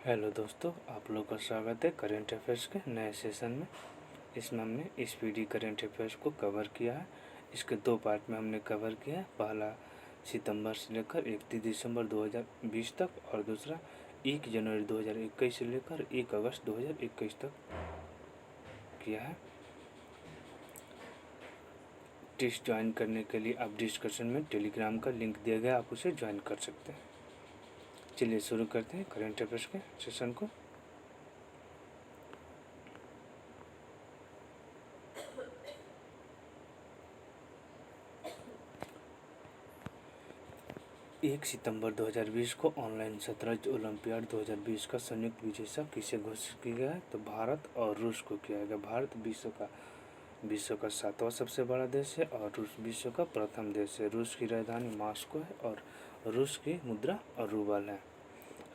Hello दोस्तों, आप लोग का स्वागत है करेंट अफेयर्स के नए सेशन में। इसमें हमने स्पीडी करेंट अफेयर्स को कवर किया है। इसके दो पार्ट में हमने कवर किया है। पहला सितंबर से लेकर 31 दिसंबर 2020 तक और दूसरा 1 जनवरी 2021 से लेकर 1 अगस्त 2021 तक किया है। टेस्ट ज्वाइन करने के लिए आप डिस्कशन में टेलीग्राम का लिंक दिया गया, आप उसे ज्वाइन कर सकते हैं। चलिए शुरू करते हैं करेंट अफेयर्स के सेशन को। एक सितंबर 2020 को ऑनलाइन शतरंज ओलंपियाड 2020 का संयुक्त विजेता किसे घोषित किया गया है? तो भारत और रूस को किया गया। भारत विश्व का 7वां सबसे बड़ा देश है और रूस विश्व का प्रथम देश है। रूस की राजधानी मॉस्को है और रूस की मुद्रा रूबल है।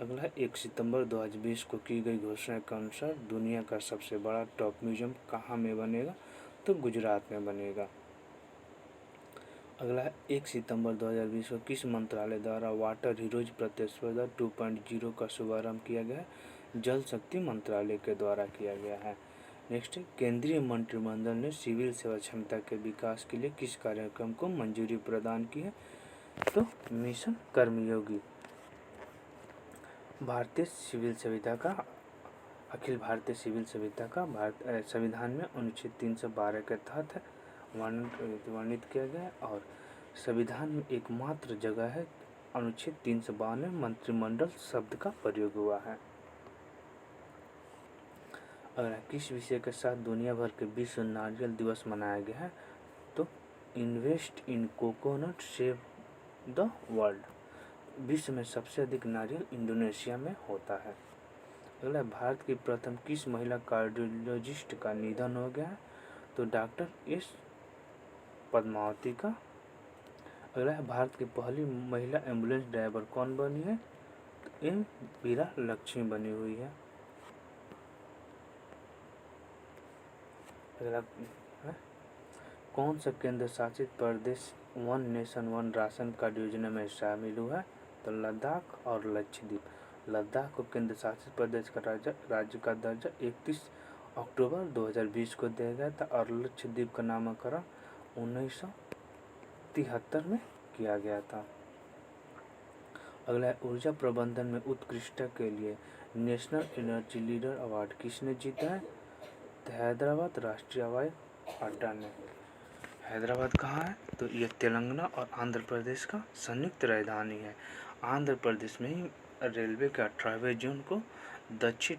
अगला है 1 सितंबर 2020 को की गई घोषणा के अनुसार दुनिया का सबसे बड़ा टॉप म्यूजियम कहाँ में बनेगा? तो गुजरात में बनेगा। अगला है 1 सितंबर 2020 को किस मंत्रालय द्वारा वाटर हीरोज प्रतिस्पर्धा 2.0 का शुभारंभ किया गया है? जल शक्ति मंत्रालय के द्वारा किया गया है। नेक्स्ट, केंद्रीय मंत्रिमंडल ने सिविल सेवा क्षमता के विकास के लिए किस कार्यक्रम को मंजूरी प्रदान की है? तो मिशन कर्मयोगी। भारतीय सिविल संविधा का अखिल भारतीय सिविल संविधा का संविधान में अनुच्छेद 312 के तहत वर्णित किया गया है और संविधान में एकमात्र जगह है अनुच्छेद 352 में मंत्रिमंडल शब्द का प्रयोग हुआ है। अगर किस विषय के साथ दुनिया भर के विश्व नारियल दिवस मनाया गया है? तो invest in coconut save the world. विश्व में सबसे अधिक नारियल इंडोनेशिया में होता है। अगला, भारत की प्रथम किस महिला कार्डियोलॉजिस्ट का निधन हो गया है? तो डॉक्टर एस पद्मावती का। अगला है, भारत की पहली महिला एम्बुलेंस ड्राइवर कौन बनी है? तो एम वीरा लक्ष्मी बनी हुई है। अगला है, कौन सा केंद्र शासित प्रदेश one nation one ration card योजना में शामिल हुआ है? तो लद्दाख और लक्षद्वीप। लद्दाख को केंद्र शासित प्रदेश का राज्य का दर्जा 31 अक्टूबर 2020 को दिया गया था और लक्षद्वीप का नामकरण 1973 में किया गया था। अगला, ऊर्जा प्रबंधन में उत्कृष्टता के लिए नेशनल एनर्जी लीडर अवार्ड किसने जीता है? तो हैदराबाद राष्ट्रीय हवाई अड्डा ने। हैदराबाद कहाँ है? तो ये तेलंगाना और आंध्र प्रदेश का संयुक्त राजधानी है। आंध्र प्रदेश में ही रेलवे के 18वें जोन को दक्षिण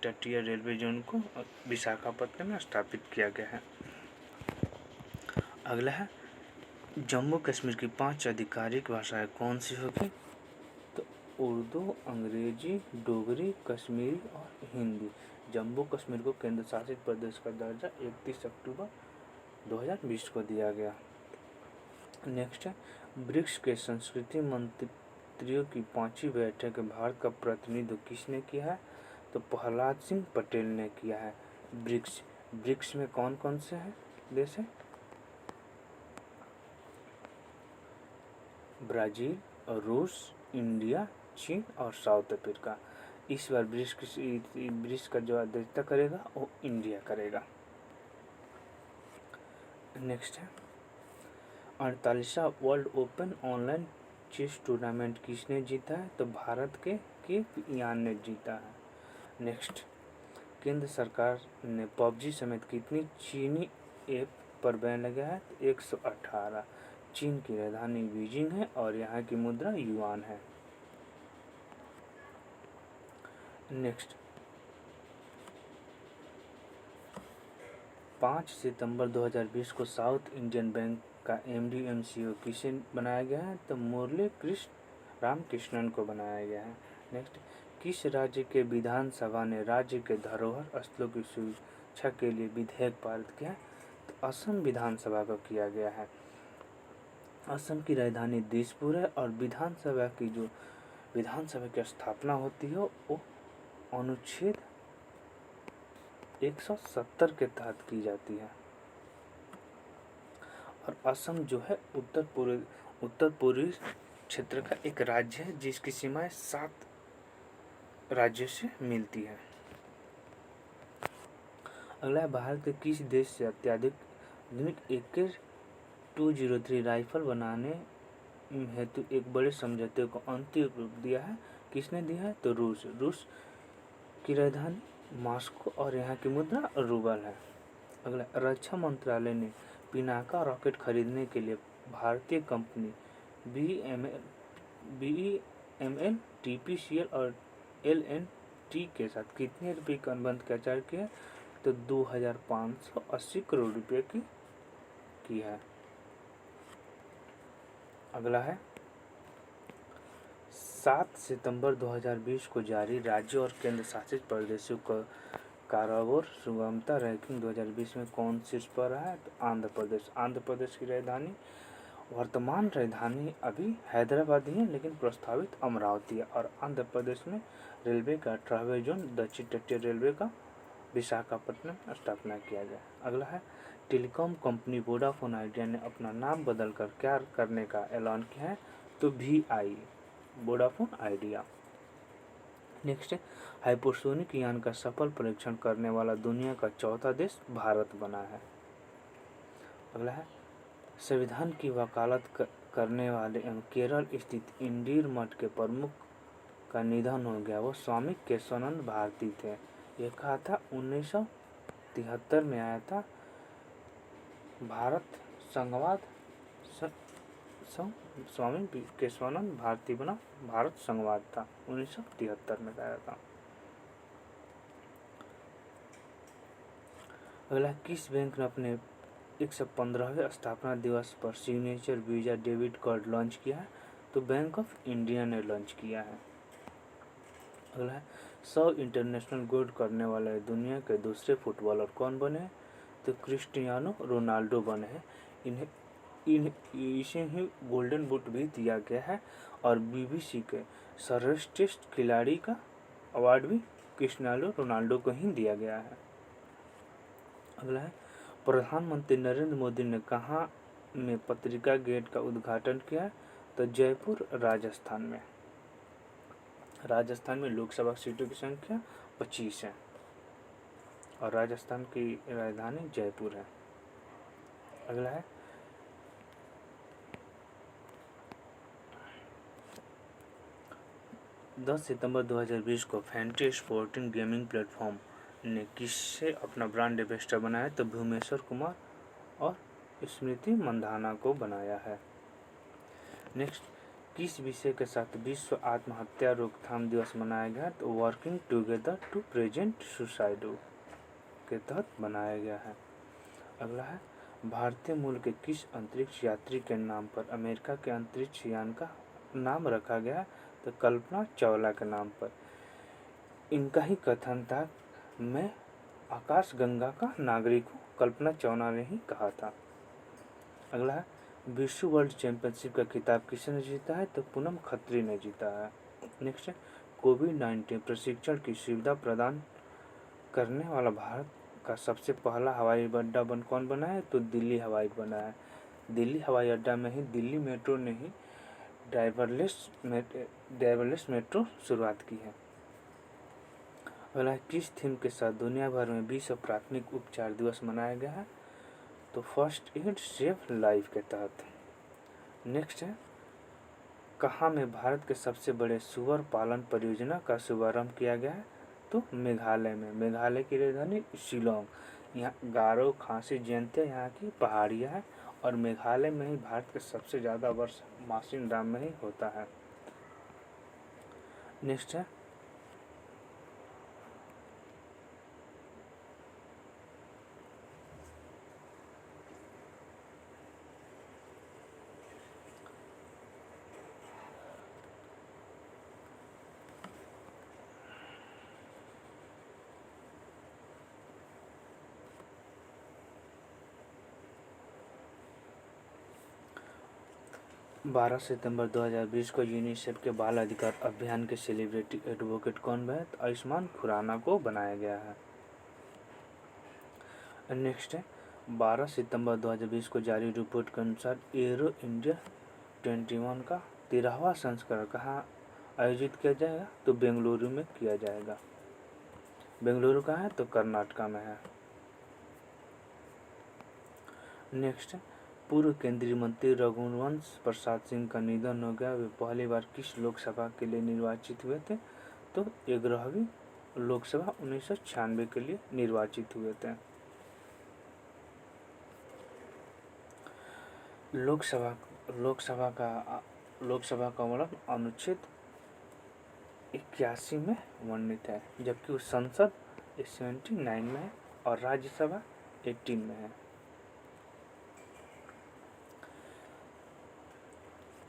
तटीय रेलवे जोन को विशाखापट्टनम में स्थापित किया गया है। अगला है, जम्मू कश्मीर की 5 आधिकारिक भाषाएं कौन सी होगी? तो उर्दू, अंग्रेजी, डोगरी, कश्मीरी और हिंदी। जम्मू कश्मीर को केंद्र शासित प्रदेश का दर्जा 31 अक्टूबर 2020 को दिया गया। नेक्स्ट है, ब्रिक्स के संस्कृति मंत्रियों की 5वीं बैठक भारत का प्रतिनिधित्व किसने किया है? तो प्रहलाद सिंह पटेल ने किया है। ब्रिक्स में कौन कौन से हैं देश है? ब्राज़ील और रूस, इंडिया, चीन और साउथ अफ्रीका। इस बार ब्रिक्स का जो अध्यक्षता करेगा वो इंडिया करेगा। नेक्स्ट है, 48वां world open online chess tournament किसने जीता है? तो भारत के यान ने जीता है। नेक्स्ट, केंद्र सरकार ने पबजी समेत कितनी चीनी ऐप पर बैन लगाया है? 118। चीन की राजधानी बीजिंग है और यहाँ की मुद्रा युआन है। नेक्स्ट, 5 सितंबर 2020 को साउथ इंडियन बैंक का एमडी एमसीओ किसे बनाया गया है? तो मुरली कृष्ण रामकृष्णन को बनाया गया है। नेक्स्ट, किस राज्य के विधानसभा ने राज्य के धरोहर स्थलों की सुरक्षा के लिए विधेयक पारित किया है? तो असम विधानसभा को किया गया है। असम की राजधानी दिसपुर है और विधानसभा की स्थापना होती है वो अनुच्छेद 170 के तहत की जाती है। और असम जो है उत्तर पूर्वी क्षेत्र का एक राज्य है जिसकी सीमाएं 7 राज्य से मिलती है। अगला है, भारत के किस देश से अत्याधिक आधुनिक AK-203 राइफल बनाने हेतु एक बड़े समझौते को अंतिम रूप दिया है? किसने दिया है? तो रूस। रूस की राजधानी मॉस्को और यहाँ की मुद्रा रूबल है। अगला, रक्षा मंत्रालय ने पिनाका रॉकेट खरीदने के लिए भारतीय कंपनी BEML, TPCL और LNT के साथ कितने रुपये का अनुबंध का आचार किया? तो 2580 करोड़ रुपये की है। अगला है, 7 सितंबर 2020 को जारी राज्य और केंद्र शासित प्रदेशों का काराकोरम सुगमता रैंकिंग 2020 में कौन शीर्ष पर रहा है? तो आंध्र प्रदेश। आंध्र प्रदेश की राजधानी, वर्तमान राजधानी अभी हैदराबाद ही है, लेकिन प्रस्तावित अमरावती है। और आंध्र प्रदेश में रेलवे का 18वें जोन दक्षिण तटीय रेलवे का विशाखापट्टनम में स्थापना किया गया। अगला है, टेलीकॉम कंपनी वोडाफोन आइडिया ने अपना नाम बदलकर क्या करने का ऐलान किया है? तो VI, वोडाफोन आइडिया। नेक्स्ट है, हाइपरसोनिक यान का सफल परीक्षण करने वाला दुनिया का चौथा देश भारत बना है। अगला है, संविधान की वकालत करने वाले एवं केरल स्थित इंदिर मठ के प्रमुख का निधन हो गया। वो स्वामी केशवानंद भारती थे। यह कहा था 1973 में आया था भारत संघवाद। स्वामी केशवानंद भारती बना भारत संघवाद था 1973 में आया था। अगला, किस बैंक ने अपने 115वें स्थापना दिवस पर signature visa debit card launch किया है? तो बैंक ऑफ इंडिया ने लॉन्च किया है। अगला है, 100 इंटरनेशनल गोल करने वाले दुनिया के दूसरे फुटबॉलर कौन बने हैं? तो क्रिस्टियानो रोनाल्डो बने हैं। इसे ही गोल्डन बूट भी दिया गया है और BBC के सर्वश्रेष्ठ खिलाड़ी का अवार्ड भी क्रिस्टियानो रोनाल्डो को ही दिया गया है। अगला है, प्रधानमंत्री नरेंद्र मोदी ने कहाँ में पत्रिका गेट का उद्घाटन किया है? तो जयपुर, राजस्थान में। राजस्थान में लोकसभा सीटों की संख्या 25 है और राजस्थान की राजधानी जयपुर है। अगला है, 10 सितंबर 2020 को फैंटी स्पोर्टिंग गेमिंग प्लेटफॉर्म ने किससे अपना ब्रांड एम्बेसडर बनाया है? तो भुवनेश्वर कुमार और स्मृति मंधाना को बनाया है। नेक्स्ट, किस विषय के साथ विश्व आत्महत्या रोकथाम दिवस मनाया गया? तो working together to prevent suicide के तहत बनाया गया है। अगला है, भारतीय मूल के किस अंतरिक्ष यात्री के नाम पर अमेरिका के अंतरिक्ष यान का नाम रखा गया? तो कल्पना चावला के नाम पर। इनका ही कथन था, मैं आकाश गंगा का नागरिक हूँ, कल्पना चावला ने ही कहा था। अगला है, विश्व वर्ल्ड चैंपियनशिप का खिताब किसने जीता है? तो पूनम खत्री ने जीता है। नेक्स्ट है, कोविड-19 प्रशिक्षण की सुविधा प्रदान करने वाला भारत का सबसे पहला हवाई अड्डा कौन बना है? तो दिल्ली हवाई बना है। दिल्ली हवाई अड्डा में ही दिल्ली मेट्रो ने ही ड्राइवरलेस मेट्रो शुरुआत की है। अगला, किस थीम के साथ दुनिया भर में विश्व प्राथमिक उपचार दिवस मनाया गया है? तो फर्स्ट एड सेव लाइफ के तहत। नेक्स्ट है, कहाँ में भारत के सबसे बड़े सुअर पालन परियोजना का शुभारंभ किया गया है? तो मेघालय में। मेघालय की राजधानी शिलोंग। यहाँ गारो, खासी, जयंतिया यहाँ की पहाड़ियाँ हैं और मेघालय में ही भारत के सबसे ज़्यादा वर्ष मासिन राम में ही होता है। नेक्स्ट है, बारह सितंबर 2020 को यूनिसेफ के बाल अधिकार अभियान के सेलिब्रिटी एडवोकेट कौन बने? तो आयुष्मान खुराना को बनाया गया है। नेक्स्ट है, 12 सितंबर 2020 को जारी रिपोर्ट के अनुसार एरो इंडिया 21 का 13वां संस्करण कहाँ आयोजित किया जाएगा? तो बेंगलुरु में किया जाएगा। बेंगलुरु कहाँ है? तो कर्नाटका में है। नेक्स्ट है, पूर्व केंद्रीय मंत्री रघुवंश प्रसाद सिंह का निधन हो गया। वे पहली बार किस लोकसभा के लिए निर्वाचित हुए थे? तो 11वीं लोकसभा 1996 के लिए निर्वाचित हुए थे। लोकसभा का वर्णन अनुच्छेद 81 में वर्णित है, जबकि उस संसद 79 में है और राज्यसभा 18 में है।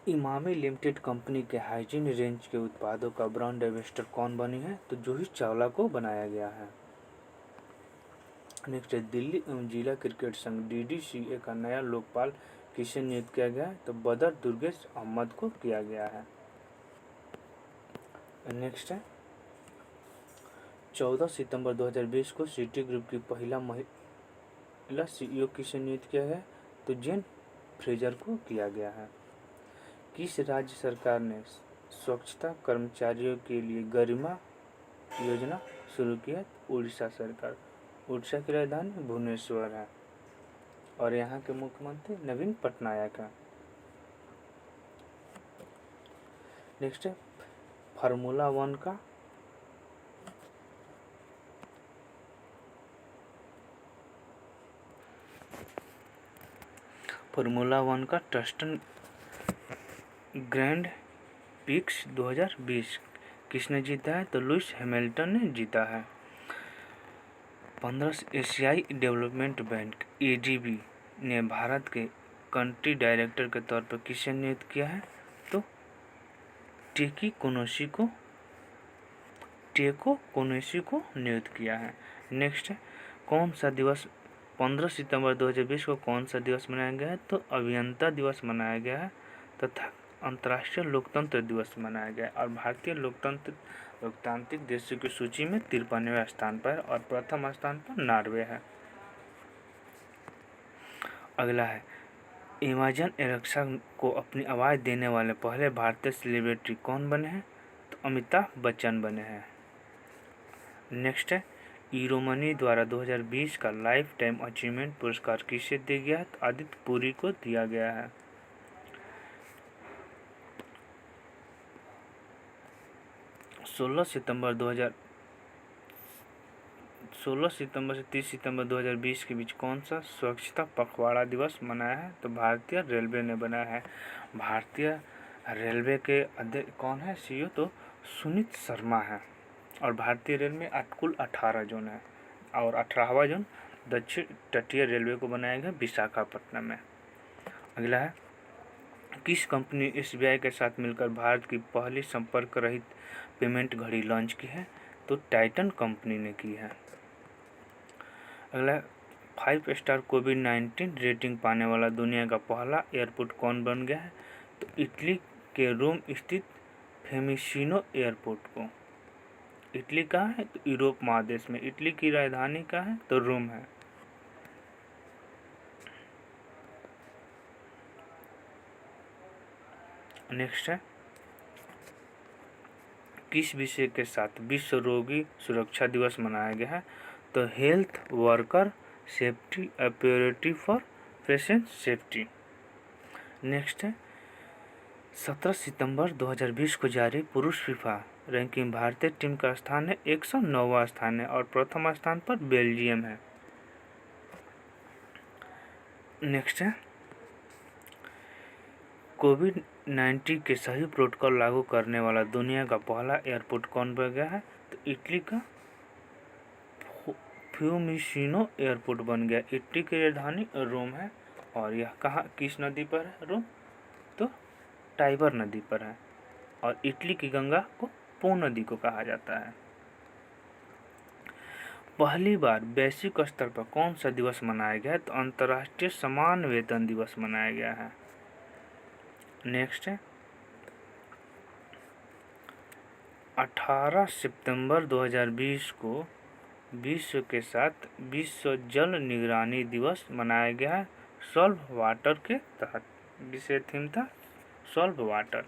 इमामी लिमिटेड कंपनी के हाइजीन रेंज के उत्पादों का ब्रांड एम्बेसडर कौन बनी है? तो जूही चावला को बनाया गया है। नेक्स्ट है, दिल्ली एवं जिला क्रिकेट संघ DDCA का नया लोकपाल किसे नियुक्त किया गया है? तो बदर दुर्गेश अहमद को किया गया है। नेक्स्ट है, 14 सितंबर 2020 को सिटी ग्रुप की पहला महिला CEO किसे नियुक्त किया गया? तो जेन फ्रेजर को किया गया है। किस राज्य सरकार ने स्वच्छता कर्मचारियों के लिए गरिमा योजना शुरू की है? उड़ीसा सरकार। उड़ीसा की राजधानी भुवनेश्वर है और यहाँ के मुख्यमंत्री नवीन पटनायक हैं। नेक्स्ट है, फार्मूला वन का टस्टन ग्रैंड पिक्स 2020 किसने जीता है? तो लुइस हैमिल्टन ने जीता है। 15 एशियाई डेवलपमेंट बैंक ADB ने भारत के कंट्री डायरेक्टर के तौर पर किसे नियुक्त किया है? तो टेको कोनोशी को नियुक्त किया है। नेक्स्ट है, कौन सा दिवस 15 सितंबर 2020 को कौन सा दिवस मनाया गया है? तो अभियंता दिवस मनाया गया है तथा अंतर्राष्ट्रीय लोकतंत्र दिवस मनाया गया और भारतीय लोकतांत्रिक देशों की सूची में 53वें स्थान पर और प्रथम स्थान पर नॉर्वे है। अगला है, अमेजन एलेक्सा को अपनी आवाज़ देने वाले पहले भारतीय सेलिब्रिटी कौन बने हैं? तो अमिताभ बच्चन बने हैं। नेक्स्ट है, ईरोमनी द्वारा 2020 का लाइफ टाइम अचीवमेंट पुरस्कार किसे दिया गया? तो आदित्य पुरी को दिया गया है। 16 सितंबर से 30 सितंबर 2020 के बीच कौन सा स्वच्छता पखवाड़ा दिवस मनाया है? तो भारतीय रेलवे ने बनाया है। भारतीय रेलवे के अध्यक्ष कौन है? CEO तो सुनीत शर्मा है और भारतीय रेल में कुल 18 जोन है और 18वां जोन दक्षिण तटीय रेलवे को बनाया गया विशाखापट्टनम में। अगला है, किस कंपनी SBI के साथ मिलकर भारत की पहली संपर्क रहित पेमेंट घड़ी लॉन्च की है? तो टाइटन कंपनी ने की है। अगला 5 स्टार कोविड-19 रेटिंग पाने वाला दुनिया का पहला एयरपोर्ट कौन बन गया है? तो इटली के रोम स्थित फेमिसिनो एयरपोर्ट को। इटली कहाँ है? तो यूरोप महादेश में। इटली की राजधानी कहाँ है? तो रोम है। नेक्स्ट है, किस विषय के साथ विश्व रोगी सुरक्षा दिवस मनाया गया है? तो health worker safety a priority for patient safety. Next है, 17 सितंबर 2020 को जारी पुरुष फीफा रैंकिंग भारतीय टीम का स्थान है 109वां स्थान है और प्रथम स्थान पर बेल्जियम है। नेक्स्ट है, कोविड-19 के सही प्रोटोकॉल लागू करने वाला दुनिया का पहला एयरपोर्ट कौन बन गया है? तो इटली का फ्यूमिसिनो एयरपोर्ट बन गया। इटली की राजधानी रोम है और यह कहाँ किस नदी पर है? रोम तो टाइबर नदी पर है और इटली की गंगा को पो नदी को कहा जाता है। पहली बार वैश्विक स्तर पर कौन सा दिवस मनाया गया है? तो अंतर्राष्ट्रीय समान वेतन दिवस मनाया गया है। नेक्स्ट है, 18 सितंबर 2020 को विश्व के साथ विश्व जल निगरानी दिवस मनाया गया है सॉल्व वाटर के तहत। विषय थीम था सॉल्व वाटर।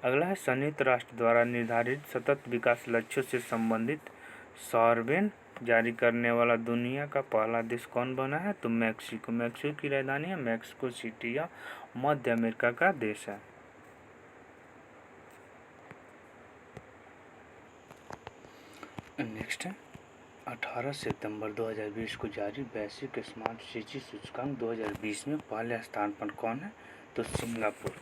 अगला है संयुक्त राष्ट्र द्वारा निर्धारित सतत विकास लक्ष्यों से संबंधित सॉवरेन जारी करने वाला दुनिया का पहला देश कौन बना है? तो मैक्सिको। मैक्सिको की राजधानी है मैक्सिको सिटी, या मध्य अमेरिका का देश है। नेक्स्ट है 18 सितंबर 2020 को जारी वैश्विक स्मार्ट सिटी सूचकांक 2020 में पहले स्थान पर कौन है? तो सिंगापुर।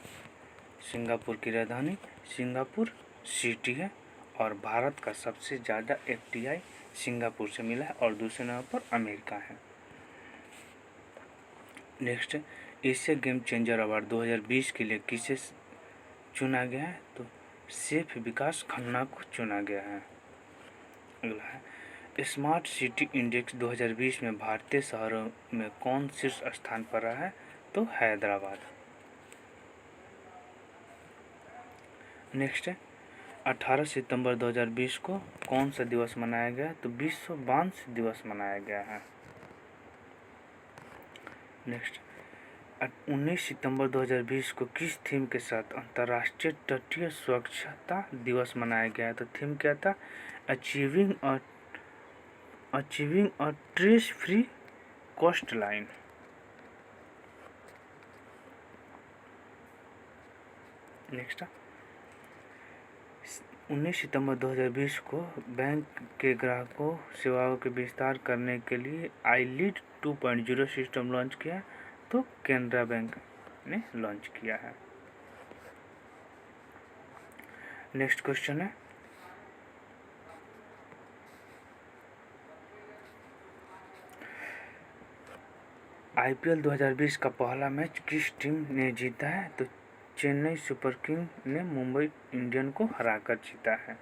सिंगापुर की राजधानी सिंगापुर सिटी है, और भारत का सबसे ज़्यादा FDI सिंगापुर से मिला है, और दूसरे नंबर पर अमेरिका है। नेक्स्ट है एशिया गेम चेंजर अवार्ड 2020 के लिए किसे चुना गया है? तो सेफ विकास खन्ना को चुना गया है। अगला है स्मार्ट सिटी इंडेक्स 2020 में भारतीय शहरों में कौन शीर्ष स्थान पर रहा है? तो हैदराबाद। नेक्स्ट है 18 सितंबर 2020 को कौन सा दिवस मनाया गया? तो विश्व बांस दिवस मनाया गया है। नेक्स्ट 19 सितंबर 2020 को किस थीम के साथ अंतर्राष्ट्रीय तटीय स्वच्छता दिवस मनाया गया? तो थीम क्या था? Achieving a trace free coast line. Next 19 सितंबर 2020 को बैंक के ग्राहकों सेवाओं के विस्तार करने के लिए iLead 2.0 सिस्टम लॉन्च किया, तो केनरा बैंक ने लॉन्च किया है। नेक्स्ट क्वेश्चन है IPL 2020 का पहला मैच किस टीम ने जीता है? तो चेन्नई सुपर किंग ने मुंबई इंडियन को हराकर जीता है।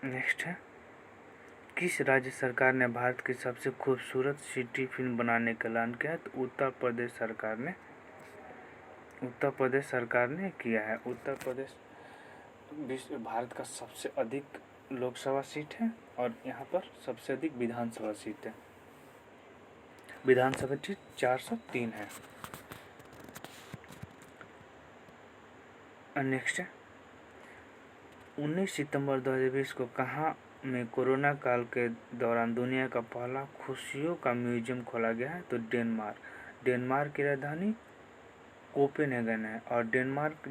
नेक्स्ट है किस राज्य सरकार ने भारत की सबसे खूबसूरत सिटी फिल्म बनाने का ऐलान किया है? तो उत्तर प्रदेश सरकार ने किया है। उत्तर प्रदेश भारत का सबसे अधिक लोकसभा सीट है, और यहाँ पर सबसे अधिक विधानसभा सीट है। विधानसभा सीट 403 है। नेक्स्ट है 19 सितंबर 2020 को कहाँ में कोरोना काल के दौरान दुनिया का पहला खुशियों का म्यूजियम खोला गया है? तो डेनमार्क की राजधानी कोपेनहेगन है, और डेनमार्क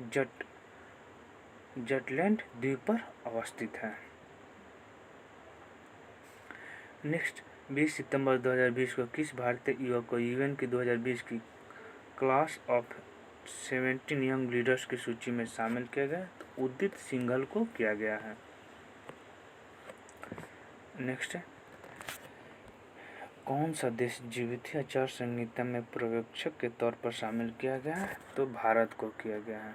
जटलैंड द्वीप पर अवस्थित है। नेक्स्ट 20 सितंबर 2020 को किस भारतीय युवक को UN की 2020 की क्लास ऑफ 17 यंग लीडर्स की सूची में शामिल किया गया? तो उदित सिंघल को किया गया है। नेक्स्ट है कौन सा देश जीवित आचार संहिता में पर्यवेक्षक के तौर पर शामिल किया गया है? तो भारत को किया गया है।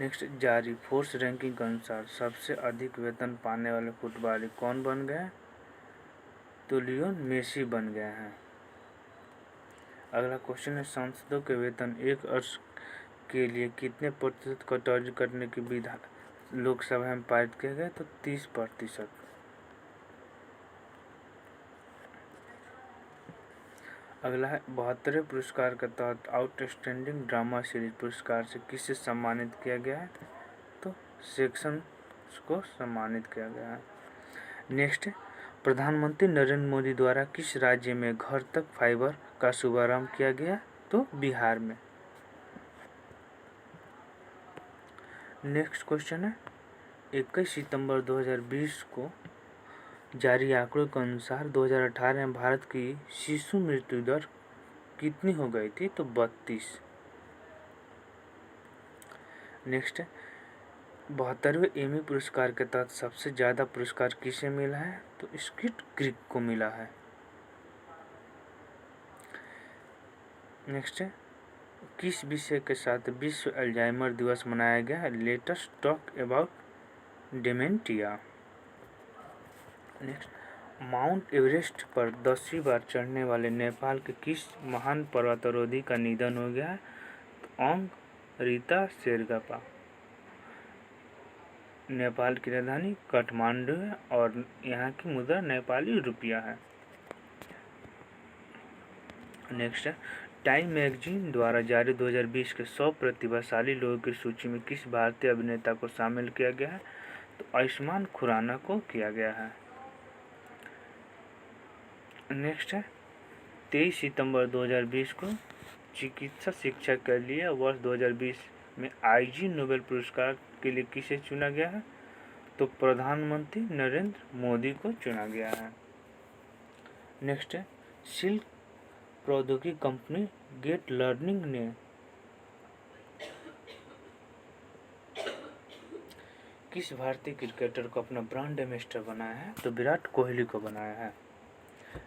नेक्स्ट जारी फोर्स रैंकिंग के अनुसार सबसे अधिक वेतन पाने वाले फुटबॉलर कौन बन गए? तो लियोन मेसी बन गए हैं। अगला क्वेश्चन है सांसदों के वेतन एक वर्ष के लिए कितने प्रतिशत कटौती करने की विधान लोकसभा में पारित किया गया? तो 30%। अगला है 72वें पुरस्कार के तहत आउटस्टैंडिंग ड्रामा सीरीज पुरस्कार से किसे सम्मानित किया गया है? तो सेक्शन को सम्मानित किया गया है। नेक्स्ट प्रधानमंत्री नरेंद्र मोदी द्वारा किस राज्य में घर तक फाइबर का शुभारंभ किया गया? तो बिहार में। नेक्स्ट क्वेश्चन है 21 सितंबर 2020 को जारी आंकड़ों के अनुसार 2018 में भारत की शिशु मृत्यु दर कितनी हो गई थी? तो 32। नेक्स्ट 72वें एमी पुरस्कार के तहत सबसे ज़्यादा पुरस्कार किसे मिला है? तो स्किट क्रिक को मिला है। नेक्स्ट किस विषय के साथ विश्व अल्जाइमर दिवस मनाया गया है? Latest talk about dementia. Next Mount Everest पर 10वीं बार चढ़ने वाले नेपाल के किस महान पर्वतारोही का निधन हो गया है? तो ओंग रीता शेरगापा। नेपाल की राजधानी काठमांडू है, और यहाँ की मुद्रा नेपाली रुपया है। नेक्स्ट है, टाइम मैगजीन द्वारा जारी 2020 के 100 प्रतिभाशाली लोगों की सूची में किस भारतीय अभिनेता को शामिल किया गया है? तो आयुष्मान खुराना को किया गया है। नेक्स्ट है, 23 सितंबर 2020 को चिकित्सा शिक्षा के लिए वर्ष 2020 में IG नोबेल पुरस्कार के लिए किसे चुना गया है? तो प्रधानमंत्री नरेंद्र मोदी को चुना गया है। नेक्स्ट है, सिल्क प्रौद्योगिकी कंपनी गेट लर्निंग ने किस भारतीय क्रिकेटर को अपना ब्रांड एम्बेसडर बनाया है? तो विराट कोहली को बनाया है।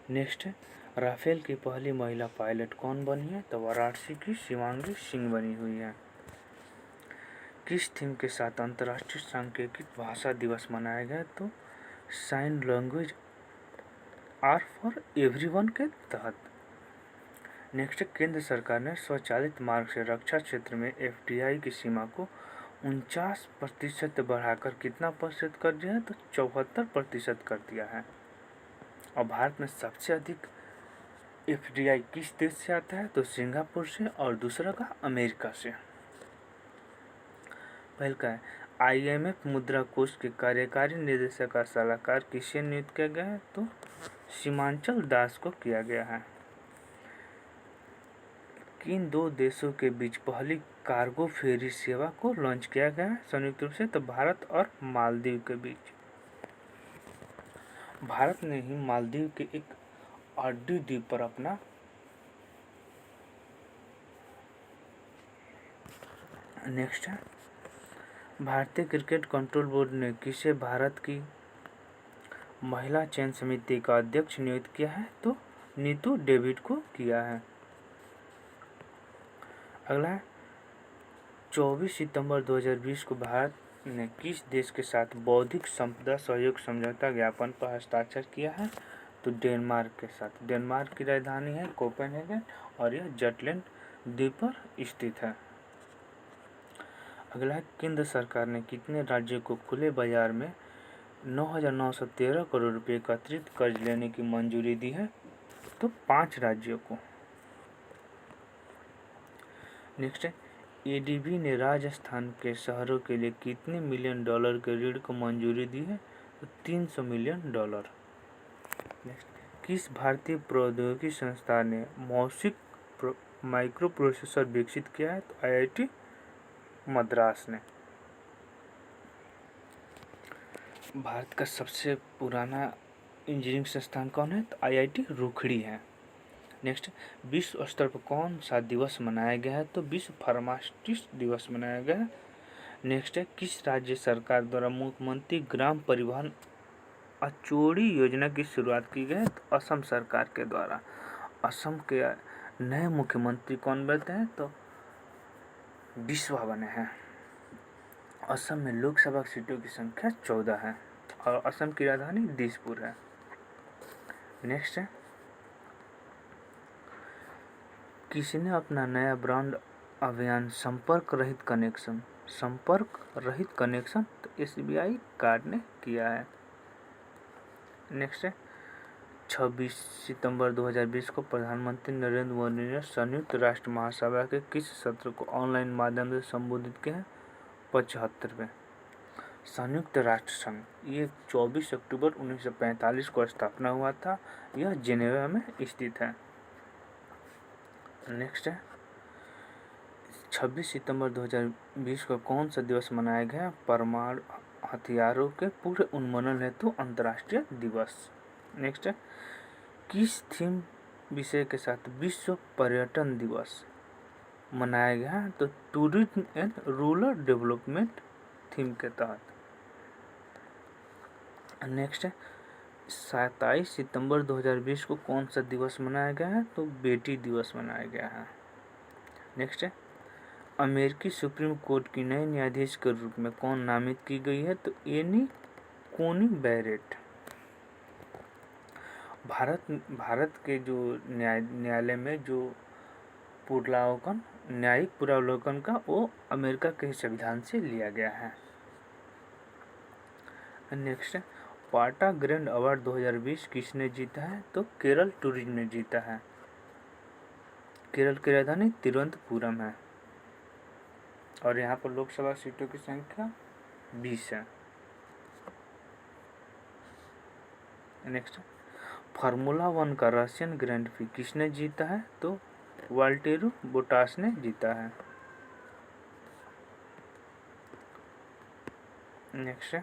नेक्स्ट है, राफेल की पहली महिला पायलट कौन बनी है? तो वाराणसी की शिवांगी सिंह बनी हुई है। किस थीम के साथ अंतर्राष्ट्रीय सांकेतिक भाषा दिवस मनाया गया? तो sign language are for everyone के तहत। नेक्स्ट, केंद्र सरकार ने स्वचालित मार्ग से रक्षा क्षेत्र में FDI की सीमा को 49% बढ़ाकर कितना प्रतिशत कर दिया है? तो 74% कर दिया है। और भारत में सबसे अधिक FDI किस देश से आता है? तो सिंगापुर से, और दूसरा का अमेरिका से। पहला है, IMF मुद्रा कोष के कार्यकारी निदेशक का सलाहकार किसे नियुक्त किया गया है? तो सीमांचल दास को किया गया है। किन दो देशों के बीच पहली कार्गो फेरी सेवा को लॉन्च किया गया है संयुक्त रूप से? तो भारत और मालदीव के बीच। भारत ने ही मालदीव के एक आर्डी द्वीप पर अपना नेक्स्ट है, भारतीय क्रिकेट कंट्रोल बोर्ड ने किसे भारत की महिला चयन समिति का अध्यक्ष नियुक्त किया है? तो नीतू डेविड को किया है। अगला है, 24 सितंबर 2020 को भारत ने किस देश के साथ बौद्धिक संपदा सहयोग समझौता ज्ञापन पर हस्ताक्षर किया है? तो डेनमार्क के साथ। डेनमार्क की राजधानी है कोपेनहेगन और यह जटलैंड द्वीप पर स्थित है। अगला है, केंद्र सरकार ने कितने राज्यों को खुले बाजार में 9,913 करोड़ रुपए का अतिरिक्त कर्ज लेने की मंजूरी दी है? तो 5 राज्यों को। नेक्स्ट है, ADB ने राजस्थान के शहरों के लिए कितने मिलियन डॉलर के ऋण को मंजूरी दी है? तो 300 मिलियन डॉलर। नेक्स्ट, किस भारतीय प्रौद्योगिकी संस्थान ने मौसिक माइक्रो प्रोसेसर विकसित किया है? तो IIT मद्रास ने। भारत का सबसे पुराना इंजीनियरिंग संस्थान कौन है? तो IIT रुड़की है। नेक्स्ट, विश्व स्तर पर कौन सा दिवस मनाया गया है? तो विश्व फार्मासिस्ट दिवस मनाया गया है। नेक्स्ट है, किस राज्य सरकार द्वारा मुख्यमंत्री ग्राम परिवहन अचोड़ी योजना की शुरुआत की गई है? तो असम सरकार के द्वारा। असम के नए मुख्यमंत्री कौन बनते हैं? तो बिस्वा बने हैं। असम में लोकसभा सीटों की संख्या 14 है और असम की राजधानी दिसपुर है। नेक्स्ट है, किसने अपना नया ब्रांड अभियान संपर्क रहित कनेक्शन तो SBI कार्ड ने किया है। नेक्स्ट है, 26 सितंबर 2020 को प्रधानमंत्री नरेंद्र मोदी ने संयुक्त राष्ट्र महासभा के किस सत्र को ऑनलाइन माध्यम से संबोधित किया है? 75वें। संयुक्त राष्ट्र संघ ये 24 अक्टूबर 1945 को स्थापना हुआ था। यह जेनेवा में स्थित है। नेक्स्ट है, 26 सितंबर 2020 को कौन सा दिवस मनाया गया? परमाणु हथियारों के पूरे उन्मूलन हेतु अंतर्राष्ट्रीय दिवस। नेक्स्ट है, किस थीम विषय के साथ विश्व पर्यटन दिवस मनाया गया है? तो tourism and rural development theme के तहत। नेक्स्ट है, 27 सितंबर 2020 को कौन सा दिवस मनाया गया है? तो बेटी दिवस मनाया गया है। नेक्स्ट है, अमेरिकी सुप्रीम कोर्ट की नए न्यायाधीश के रूप में कौन नामित की गई है? तो एनी कोनी बैरेट। भारत के जो न्यायालय में जो न्यायिक पुनरावलोकन का वो अमेरिका के संविधान से लिया गया है। नेक्स्ट है, पाटा ग्रैंड अवार्ड 2020 किसने जीता है? तो केरल टूरिज्म ने जीता है। केरल की राजधानी तिरुवनंतपुरम है और यहाँ पर लोकसभा सीटों की संख्या 20 है। नेक्स्ट, फार्मूला 1 का रशियन ग्रैंड प्री किसने जीता है? तो वाल्टेरू बोटास ने जीता है। नेक्स्ट,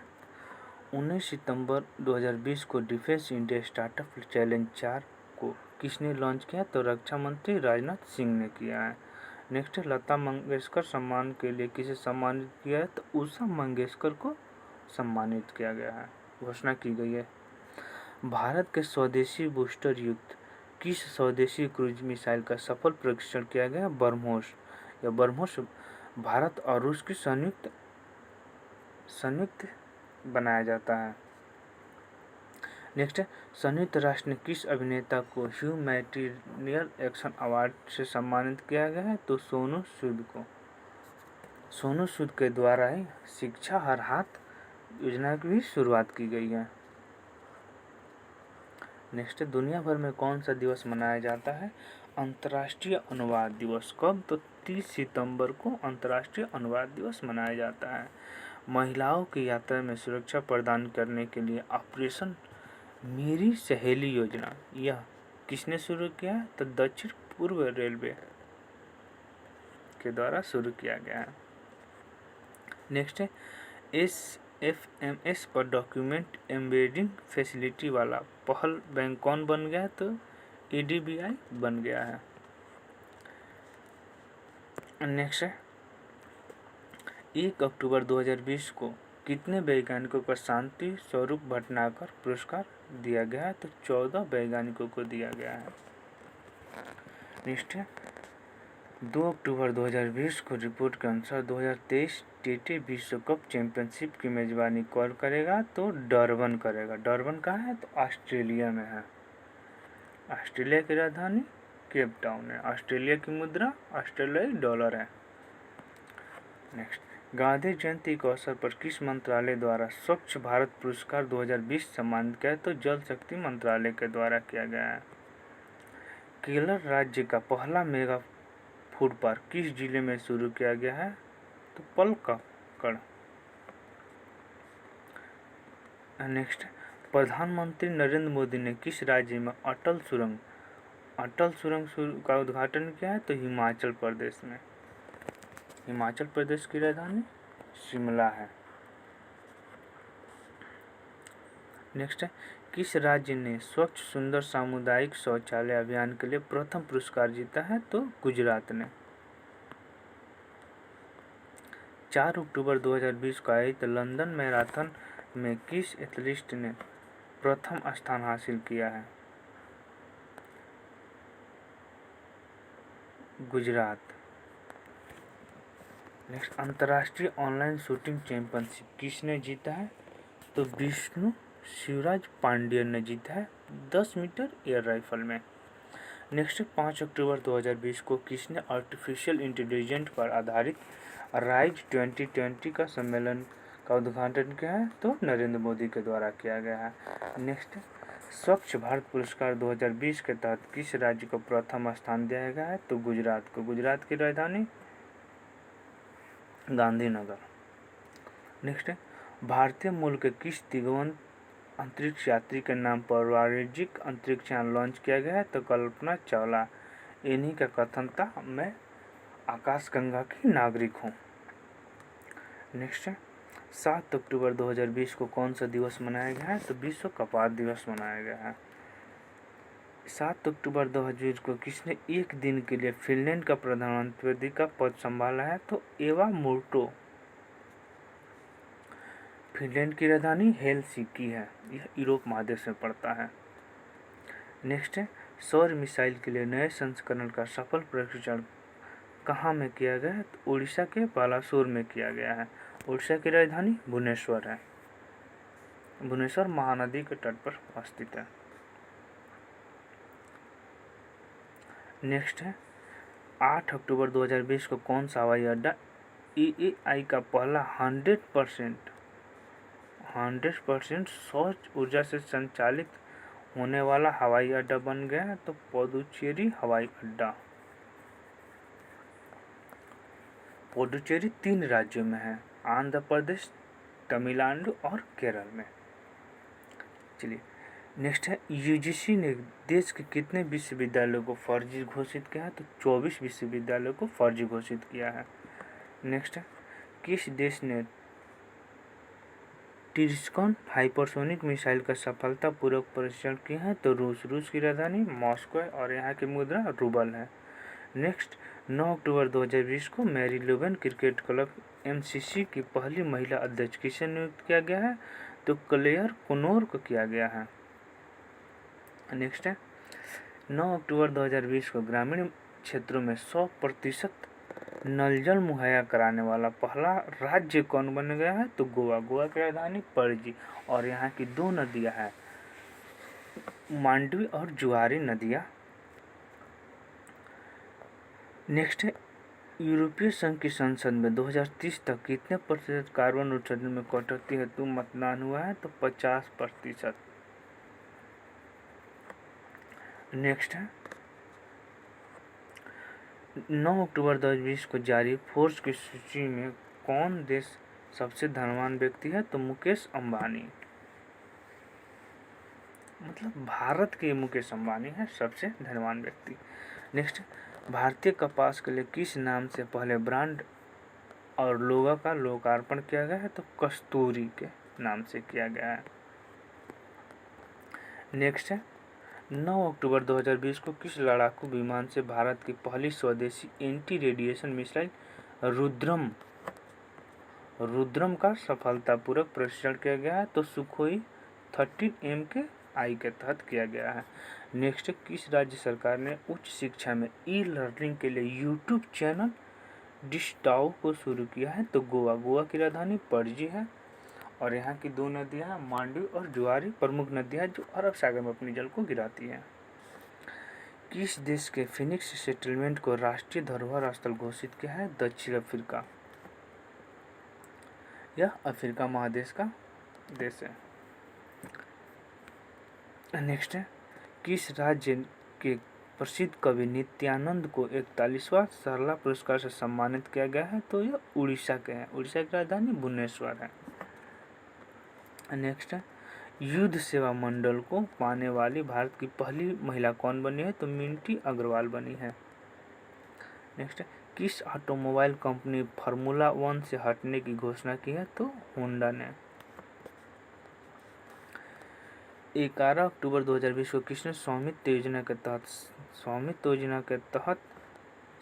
19 सितंबर 2020 को डिफेंस इंडिया स्टार्टअप चैलेंज 4 को किसने लॉन्च किया? तो रक्षा मंत्री राजनाथ सिंह ने किया है। नेक्स्ट, लता मंगेशकर सम्मान के लिए किसे सम्मानित किया है? तो उषा मंगेशकर को सम्मानित किया गया है, घोषणा की गई है। भारत के स्वदेशी बूस्टर युक्त किस स्वदेशी क्रूज मिसाइल का सफल परीक्षण किया गया? ब्रह्मोस। यह ब्रह्मोस भारत और रूस की संयुक्त बनाया जाता है। नेक्स्ट है, संयुक्त राष्ट्र ने किस अभिनेता को ह्यूमैनिटेरियन एक्शन अवार्ड से सम्मानित किया गया है? तो सोनू सूद को। सोनू सूद के द्वारा ही शिक्षा हर हाथ योजना की भी शुरुआत की गई है। नेक्स्ट, दुनिया भर में कौन सा दिवस मनाया जाता है? अंतर्राष्ट्रीय अनुवाद दिवस। कब? तो 30 सितंबर को अंतर्राष्ट्रीय अनुवाद दिवस मनाया जाता है। महिलाओं की यात्रा में सुरक्षा प्रदान करने के लिए ऑपरेशन मेरी सहेली योजना यह किसने शुरू किया है? तो दक्षिण पूर्व रेलवे के द्वारा शुरू किया गया है। नेक्स्ट है, SFMS पर डॉक्यूमेंट एम्बेडिंग फैसिलिटी वाला पहल बैंक कौन बन गया? तो ADBI बन गया है। नेक्स्ट है, 1 अक्टूबर 2020 को कितने वैज्ञानिकों को शांति स्वरूप भटनागर पुरस्कार दिया गया है? तो 14 वैज्ञानिकों को दिया गया है। नेक्स्ट है, 2 अक्टूबर 2020 को रिपोर्ट के अनुसार 2023 टी20 विश्व कप चैंपियनशिप की मेजबानी कौन करेगा? तो डरबन करेगा। डरबन कहाँ है? तो ऑस्ट्रेलिया में है। ऑस्ट्रेलिया की राजधानी केप टाउन है। ऑस्ट्रेलिया की मुद्रा ऑस्ट्रेलियाई डॉलर है। नेक्स्ट, गांधी जयंती के अवसर पर किस मंत्रालय द्वारा स्वच्छ भारत पुरस्कार 2020 सम्मानित किया? तो जल शक्ति मंत्रालय के द्वारा किया गया है। केरल राज्य का पहला मेगा फूड पार्क किस जिले में शुरू किया गया है? तो पलक्कड़। नेक्स्ट, प्रधानमंत्री नरेंद्र मोदी ने किस राज्य में अटल सुरंग का उद्घाटन किया है? तो हिमाचल प्रदेश में। हिमाचल प्रदेश की राजधानी शिमला है। नेक्स्ट है, किस राज्य ने स्वच्छ सुंदर सामुदायिक शौचालय अभियान के लिए प्रथम पुरस्कार जीता है? तो गुजरात ने। 4 अक्टूबर 2020 को आयोजित लंदन मैराथन में किस एथलीट ने प्रथम स्थान हासिल किया है? गुजरात। नेक्स्ट, अंतर्राष्ट्रीय ऑनलाइन शूटिंग चैंपियनशिप किसने जीता है? तो विष्णु शिवराज पांड्यन ने जीता है 10 मीटर एयर राइफल में। नेक्स्ट, 5 अक्टूबर 2020 को किसने आर्टिफिशियल इंटेलिजेंस पर आधारित राइज 2020 का सम्मेलन का उद्घाटन किया है? तो नरेंद्र मोदी के द्वारा किया गया है। नेक्स्ट, स्वच्छ भारत पुरस्कार 2020 के तहत किस राज्य को प्रथम स्थान दिया गया है? तो गुजरात को। गुजरात की राजधानी गांधीनगर। नेक्स्ट है, भारतीय मूल के किस दिग्गज अंतरिक्ष यात्री के नाम पर वाणिज्यिक अंतरिक्ष यान लॉन्च किया गया है? तो कल्पना चावला। इन्हीं का कथन था, मैं आकाशगंगा की नागरिक हूँ। नेक्स्ट है, 7 अक्टूबर 2020 को कौन सा दिवस मनाया गया है? तो विश्व कपात दिवस मनाया गया है। 7 अक्टूबर 2020 को किसने एक दिन के लिए फिनलैंड का प्रधानमंत्री का पद संभाला है? तो एवा मुर्टो। फिनलैंड की राजधानी हेलसिंकी है। यह यूरोप महादेश में पड़ता है। नेक्स्ट है, सौर मिसाइल के लिए नए संस्करण का सफल परीक्षण कहाँ में किया गया है? तो उड़ीसा के बालासोर में किया गया है। उड़ीसा की राजधानी भुवनेश्वर है। भुवनेश्वर महानदी के तट पर स्थित है। नेक्स्ट है, 8 अक्टूबर 2020 को कौन सा हवाई अड्डा EAI का पहला 100% सौर ऊर्जा से संचालित होने वाला हवाई अड्डा बन गया है? तो पुदुचेरी हवाई अड्डा। पुडुचेरी 3 राज्यों में है, आंध्र प्रदेश, तमिलनाडु और केरल में। चलिए नेक्स्ट है, यूजीसी ने देश के कितने विश्वविद्यालयों को फर्जी घोषित किया है? तो 24 विश्वविद्यालयों को फर्जी घोषित किया है। नेक्स्ट है, किस देश ने टिर्स्कन हाइपरसोनिक मिसाइल का सफलतापूर्वक परीक्षण किया है? तो रूस की राजधानी मॉस्को है और यहाँ की मुद्रा रूबल है। नेक्स्ट, 9 अक्टूबर 2020 को मैरी लुबेन क्रिकेट क्लब एमसीसी की पहली महिला अध्यक्ष किसे नियुक्त किया गया है? तो क्लेयर कुनोर को किया गया है। नेक्स्ट है, 9 अक्टूबर 2020 को ग्रामीण क्षेत्रों में 100% नल जल मुहैया कराने वाला पहला राज्य कौन बन गया है? तो गोवा की राजधानी पणजी और यहाँ की 2 नदियाँ हैं, मांडवी और जुआरी नदियाँ। नेक्स्ट है, यूरोपीय संघ की संसद में 2030 तक कितने प्रतिशत कार्बन उत्सर्जन में कटौती हेतु मतदान हुआ है? तो 50%। नेक्स्ट है, 9 अक्टूबर 2020 को जारी फोर्ब्स की सूची में कौन देश सबसे धनवान व्यक्ति है? तो मुकेश अंबानी, मतलब भारत के मुकेश अंबानी है सबसे धनवान व्यक्ति। नेक्स्ट, भारतीय कपास के लिए किस नाम से पहले ब्रांड और लोगो का लोकार्पण किया गया है? तो कस्तूरी के नाम से किया गया है। नेक्स्ट है, 9 अक्टूबर 2020 को किस लड़ाकू विमान से भारत की पहली स्वदेशी एंटी रेडिएशन मिसाइल रुद्रम का सफलतापूर्वक परीक्षण किया गया है? तो सुखोई 13M के आई के तहत किया गया है। नेक्स्ट, किस राज्य सरकार ने उच्च शिक्षा में ई लर्निंग के लिए यूट्यूब चैनल डिस्टाओ को शुरू किया है? तो गोवा की राजधानी पणजी है और यहाँ की 2 नदियाँ मांडवी और जुआरी प्रमुख नदियाँ जो अरब सागर में अपनी जल को गिराती हैं। किस देश के फिनिक्स सेटलमेंट को राष्ट्रीय धरोहर स्थल घोषित किया है? दक्षिण अफ्रीका। यह अफ्रीका महादेश का देश है। नेक्स्ट है, किस राज्य के प्रसिद्ध कवि नित्यानंद को 41वां सरला पुरस्कार से सम्मानित किया गया है? तो यह उड़ीसा के हैं, उड़ीसा की राजधानी भुवनेश्वर है। नेक्स्ट है, युद्ध सेवा मंडल को पाने वाली भारत की पहली महिला कौन बनी है? तो मिंटी अग्रवाल बनी है। नेक्स्ट है, किस ऑटोमोबाइल कंपनी फार्मूला 1 से हटने की घोषणा की है? तो होंडा ने। 11 अक्टूबर 2020 को किसने स्वामित्व योजना के तहत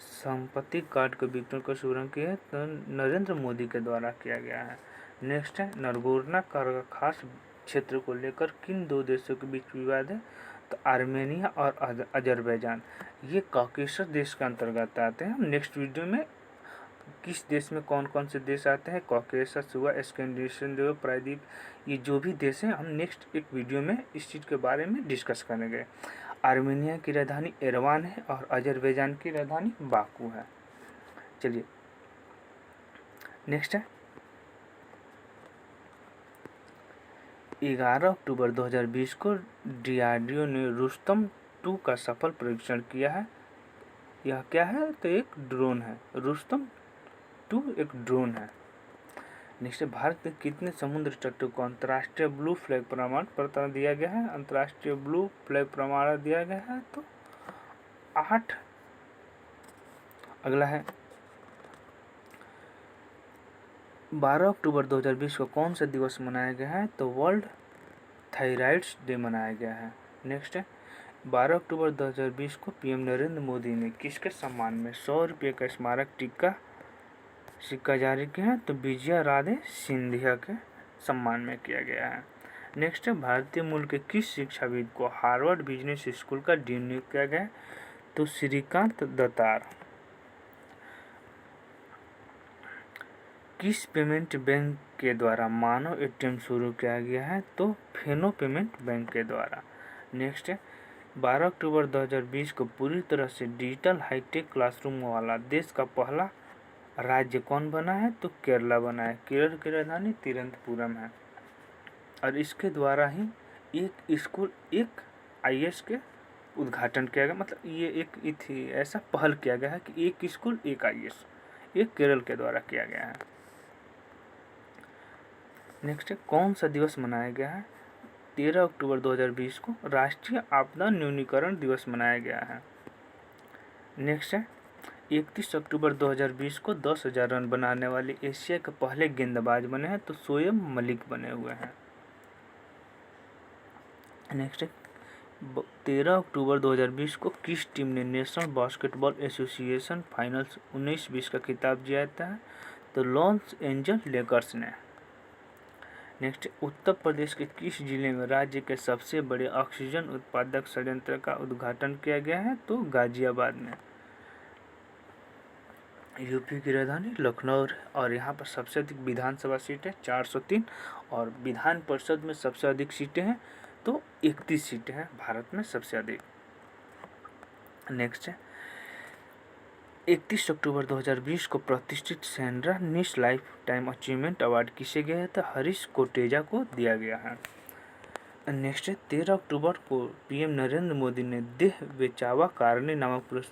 संपत्ति कार्ड के वितरण का शुभारंभ किया है? तो नरेंद्र मोदी के द्वारा किया गया है। नेक्स्ट है, नगोर्नो कराबाख क्षेत्र को लेकर किन 2 देशों के बीच विवाद है? तो आर्मेनिया और अजरबैजान। ये कॉकेसस देश के अंतर्गत आते हैं। हम नेक्स्ट वीडियो में किस देश में कौन कौन से देश आते हैं, कॉकेसस हुआ, स्कैंडिनेविया प्रायद्वीप, ये जो भी देश हैं हम नेक्स्ट एक वीडियो में इस चीज़ के बारे में डिस्कस करेंगे। आर्मेनिया की राजधानी एरवान है और अजरबैजान की राजधानी बाकू है। चलिए नेक्स्ट है, 11 अक्टूबर 2020 को डीआरडीओ ने रुस्तम 2 का सफल परीक्षण किया है। यह क्या है? तो एक ड्रोन है, रुस्तम 2 एक ड्रोन है। नेक्स्ट, भारत के कितने समुद्र तटों को अंतर्राष्ट्रीय ब्लू फ्लैग प्रमाण पत्र दिया गया है? अंतर्राष्ट्रीय ब्लू फ्लैग प्रमाण दिया गया है तो 8। अगला है, 12 अक्टूबर 2020 को कौन सा दिवस मनाया गया है? तो वर्ल्ड थायराइड्स डे मनाया गया है। नेक्स्ट है, 12 अक्टूबर 2020 को पीएम नरेंद्र मोदी ने किसके सम्मान में 100 रुपये का स्मारक सिक्का जारी किया है? तो विजया राधे सिंधिया के सम्मान में किया गया है। नेक्स्ट है, भारतीय मूल के किस शिक्षाविद को हार्वर्ड बिजनेस स्कूल का डीन नियुक्त किया गया है? तो श्रीकांत दत्तार। किस पेमेंट बैंक के द्वारा मानव एटीएम शुरू किया गया है? तो फेनो पेमेंट बैंक के द्वारा। नेक्स्ट है, 12 अक्टूबर 2020 को पूरी तरह से डिजिटल हाईटेक क्लासरूम वाला देश का पहला राज्य कौन बना है? तो केरला बना है। केरल की राजधानी तिरुवनंतपुरम है और इसके द्वारा ही एक स्कूल एक आईएएस के उद्घाटन किया गया। मतलब ये एक ऐसा पहल किया गया है कि एक स्कूल एक आईएएस, ये केरल के द्वारा किया गया है। नेक्स्ट है, कौन सा दिवस मनाया गया है? 13 अक्टूबर 2020 को राष्ट्रीय आपदा न्यूनीकरण दिवस मनाया गया है। नेक्स्ट है, 31 अक्टूबर 2020 को 10,000 रन बनाने वाले एशिया के पहले गेंदबाज बने हैं, तो शोएब मलिक बने हुए हैं। नेक्स्ट है, 13 अक्टूबर 2020 को किस टीम ने नेशनल बास्केटबॉल एसोसिएशन फाइनल्स 19-20 का खिताब जीता है? तो लॉस एंजल्स लेकर्स ने। नेक्स्ट, उत्तर प्रदेश के किस जिले में राज्य के सबसे बड़े ऑक्सीजन उत्पादक संयंत्र का उद्घाटन किया गया है? तो गाजियाबाद में। यूपी की राजधानी लखनऊ और यहाँ पर सबसे अधिक विधानसभा सीटें 403 और विधान परिषद में सबसे अधिक सीटें हैं तो 31 सीटें हैं भारत में सबसे अधिक। नेक्स्ट है, 31 अक्टूबर 2020 को प्रतिष्ठित सेंड्रा निश लाइफ टाइम अचीवमेंट अवार्ड किसे गया है? तो हरीश कोटेजा को दिया गया है। नेक्स्ट है, 13 अक्टूबर को पीएम नरेंद्र मोदी ने देह बेचावा कारणी नामक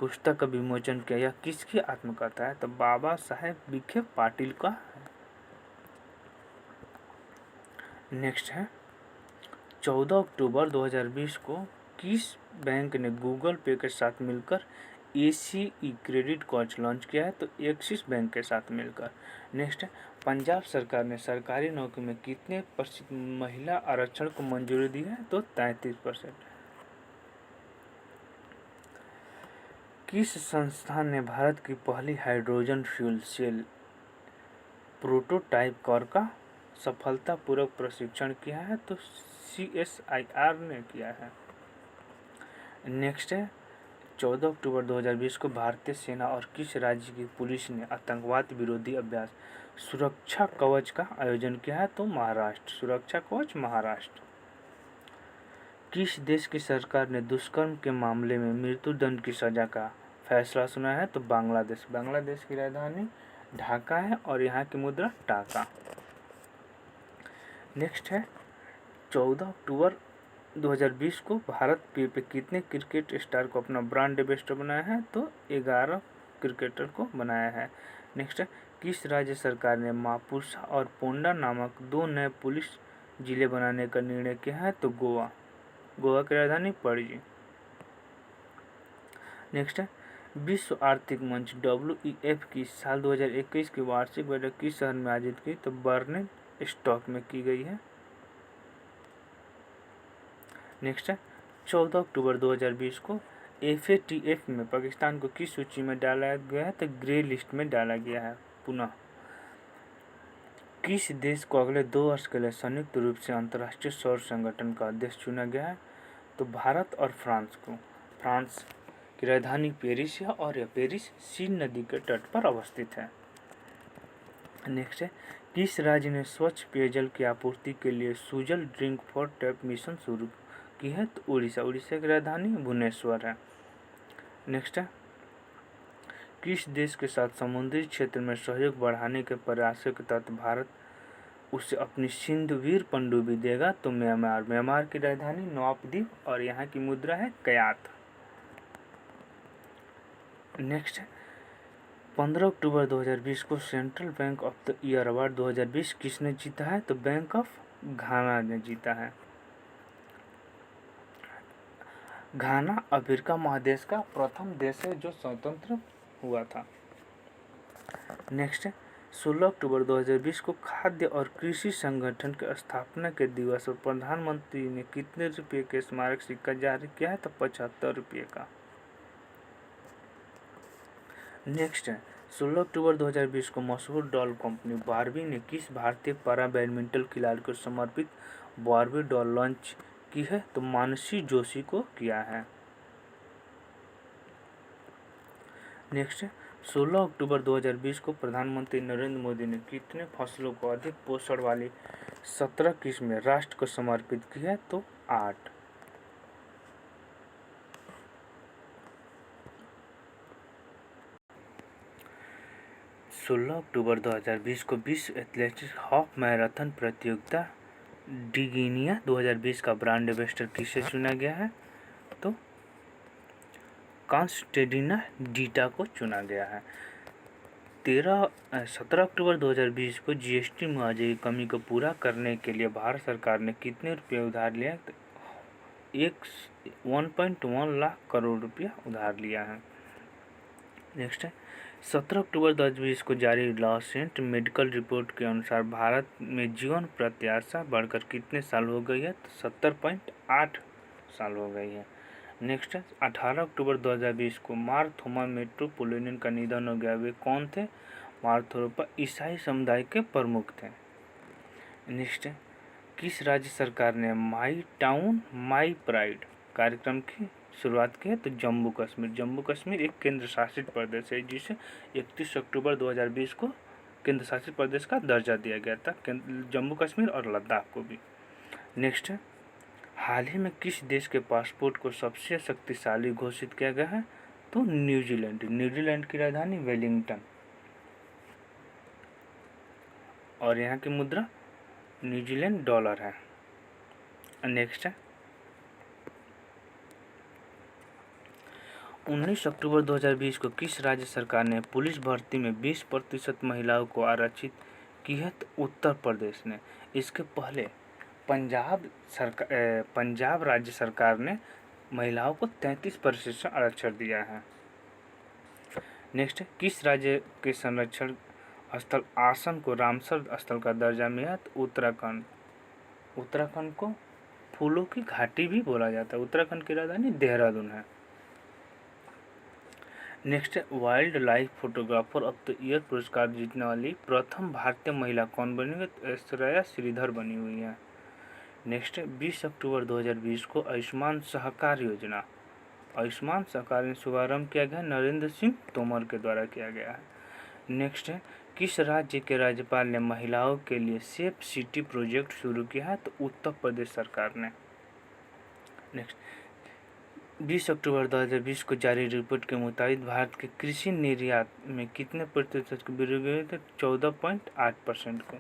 पुस्तक का विमोचन किया। यह किसकी आत्मकथा है? तो बाबा साहेब विखे पाटिल का है। नेक्स्ट है, 14 अक्टूबर 2020 को किस बैंक ने गूगल पे के साथ मिलकर ACE क्रेडिट कार्ड लॉन्च किया है? तो एक्सिस बैंक के साथ मिलकर। नेक्स्ट है, पंजाब सरकार ने सरकारी नौकरी में कितने % महिला आरक्षण को मंजूरी दी है? तो 33%। किस संस्थान ने भारत की पहली hydrogen fuel cell prototype car का सफलतापूर्वक प्रशिक्षण किया है? तो CSIR ने किया है। नेक्स्ट है, 14 अक्टूबर 2020 को भारतीय सेना और किस राज्य की पुलिस ने आतंकवाद विरोधी अभ्यास सुरक्षा कवच का आयोजन किया है? तो महाराष्ट्र। सुरक्षा कवच महाराष्ट्र। किस देश की सरकार ने दुष्कर्म के मामले में मृत्युदंड की सजा का फैसला सुना है? तो बांग्लादेश। बांग्लादेश की राजधानी ढाका है और यहाँ की मुद्रा टाका। नेक्स्ट है, 14 अक्टूबर 2020 को भारत पे कितने क्रिकेट स्टार को अपना ब्रांड एम्बेसडर बनाया है? तो 11 क्रिकेटर को बनाया है। नेक्स्ट है, किस राज्य सरकार ने मापुसा और पोंडा नामक 2 नए पुलिस जिले बनाने का निर्णय किया है? तो गोवा। गोवा की राजधानी पणजी। नेक्स्ट है, विश्व आर्थिक मंच WEF की साल 2021 की वार्षिक बैठक किस शहर में आयोजित की? तो बर्लिन स्टॉक में की गई है। नेक्स्ट है, 14 अक्टूबर 2020 को FATF में पाकिस्तान को किस सूची में डाला गया है? तो ग्रे लिस्ट में डाला गया है पुनः। किस देश को अगले 2 वर्ष के लिए संयुक्त रूप से अंतर्राष्ट्रीय सौर संगठन का अध्यक्ष चुना गया है? तो भारत और फ्रांस को। फ्रांस की राजधानी पेरिस है और यह पेरिस सीन नदी के तट पर अवस्थित है। नेक्स्ट है, किस राज्य ने स्वच्छ पेयजल की आपूर्ति के लिए Sujal drink for tap mission शुरू की है? तो उड़ीसा। उड़ीसा की राजधानी भुवनेश्वर है। नेक्स्ट है, किस देश के साथ समुद्री क्षेत्र में सहयोग बढ़ाने के प्रयासों के तहत भारत उसे अपनी सिंधुवीर पनडुब्बी देगा? तो म्यांमार। म्यांमार की राजधानी नवापद्वीप और यहाँ की मुद्रा है कयात। नेक्स्ट है, 15 अक्टूबर 2020 को central bank of the year award 2020 किसने जीता है? तो बैंक ऑफ घाना ने जीता है। घाना अफ्रीका महादेश का प्रथम देश है जो स्वतंत्र हुआ था। नेक्स्ट है, 16 अक्टूबर 2020 को खाद्य और कृषि संगठन के स्थापना के दिवस पर प्रधानमंत्री ने कितने रुपये के स्मारक सिक्का जारी किया है? तो 75 रुपये का। नेक्स्ट है, 16 अक्टूबर 2020 को मशहूर डॉल कंपनी बार्बी ने किस भारतीय पैरा बैडमिंटन खिलाड़ी को समर्पित बार्बी डॉल लॉन्च की है? तो मानसी जोशी को किया है। नेक्स्ट है, 16 अक्टूबर 2020 को प्रधानमंत्री नरेंद्र मोदी ने कितने फसलों को अधिक पोषण वाली 17 किस्में राष्ट्र को समर्पित की है? तो 8। 16 अक्टूबर 2020 को विश्व एथलेटिक्स हाफ मैराथन प्रतियोगिता डिगिनिया 2020 का ब्रांड एम्बेसडर किसे चुना गया है? तो कॉन्स्टेंटिना डीटा को चुना गया है। 17 अक्टूबर 2020 को जीएसटी मुआवजे की कमी को पूरा करने के लिए भारत सरकार ने कितने रुपये उधार लिया? 1.1 लाख करोड़ रुपया उधार लिया है। नेक्स्ट है 17 अक्टूबर 2020 को जारी लॉसेंट मेडिकल रिपोर्ट के अनुसार भारत में जीवन प्रत्याशा बढ़कर कितने साल हो गई है? तो 70.8 साल हो गई है। नेक्स्ट है 18 अक्टूबर 2020 को मार थोमा मेट्रोपोलिटन का निधन हो गया। वे कौन थे? मार थोमा ईसाई समुदाय के प्रमुख थे। नेक्स्ट है किस राज्य सरकार ने माई टाउन माई प्राइड कार्यक्रम की शुरुआत की है? तो जम्मू कश्मीर। जम्मू कश्मीर एक केंद्र शासित प्रदेश है जिसे 31 अक्टूबर 2020 को केंद्र शासित प्रदेश का दर्जा दिया गया था, जम्मू कश्मीर और लद्दाख को भी। नेक्स्ट है हाल ही में किस देश के पासपोर्ट को सबसे शक्तिशाली घोषित किया गया है? तो न्यूजीलैंड। न्यूजीलैंड की राजधानी वेलिंगटन और यहाँ की मुद्रा न्यूजीलैंड डॉलर है। नेक्स्ट है 19 अक्टूबर 2020 को किस राज्य सरकार ने पुलिस भर्ती में 20% महिलाओं को आरक्षित की है? तो उत्तर प्रदेश ने। इसके पहले पंजाब राज्य सरकार ने महिलाओं को 33% आरक्षण दिया है। नेक्स्ट है किस राज्य के संरक्षण स्थल आसम को रामसर स्थल का दर्जा मिला? तो उत्तराखंड। उत्तराखंड को फूलों की घाटी भी बोला जाता है। उत्तराखंड की राजधानी देहरादून है। नेक्स्ट है wild life photographer of the year पुरस्कार जीतने वाली प्रथम भारतीय महिला कौन बनी है? तो ऐश्वर्या श्रीधर बनी हुई है। नेक्स्ट है 20 अक्टूबर 2020 को आयुष्मान सहकार योजना का शुभारंभ किया गया, नरेंद्र सिंह तोमर के द्वारा किया गया है। नेक्स्ट है किस राज्य के राज्यपाल ने महिलाओं के लिए सेफ सिटी प्रोजेक्ट शुरू किया है? तो उत्तर प्रदेश सरकार ने। नेक्स्ट 20 अक्टूबर 2020 को जारी रिपोर्ट के मुताबिक भारत के कृषि निर्यात में कितने प्रतिशत की वृद्धि हुई? तो 14.8% को।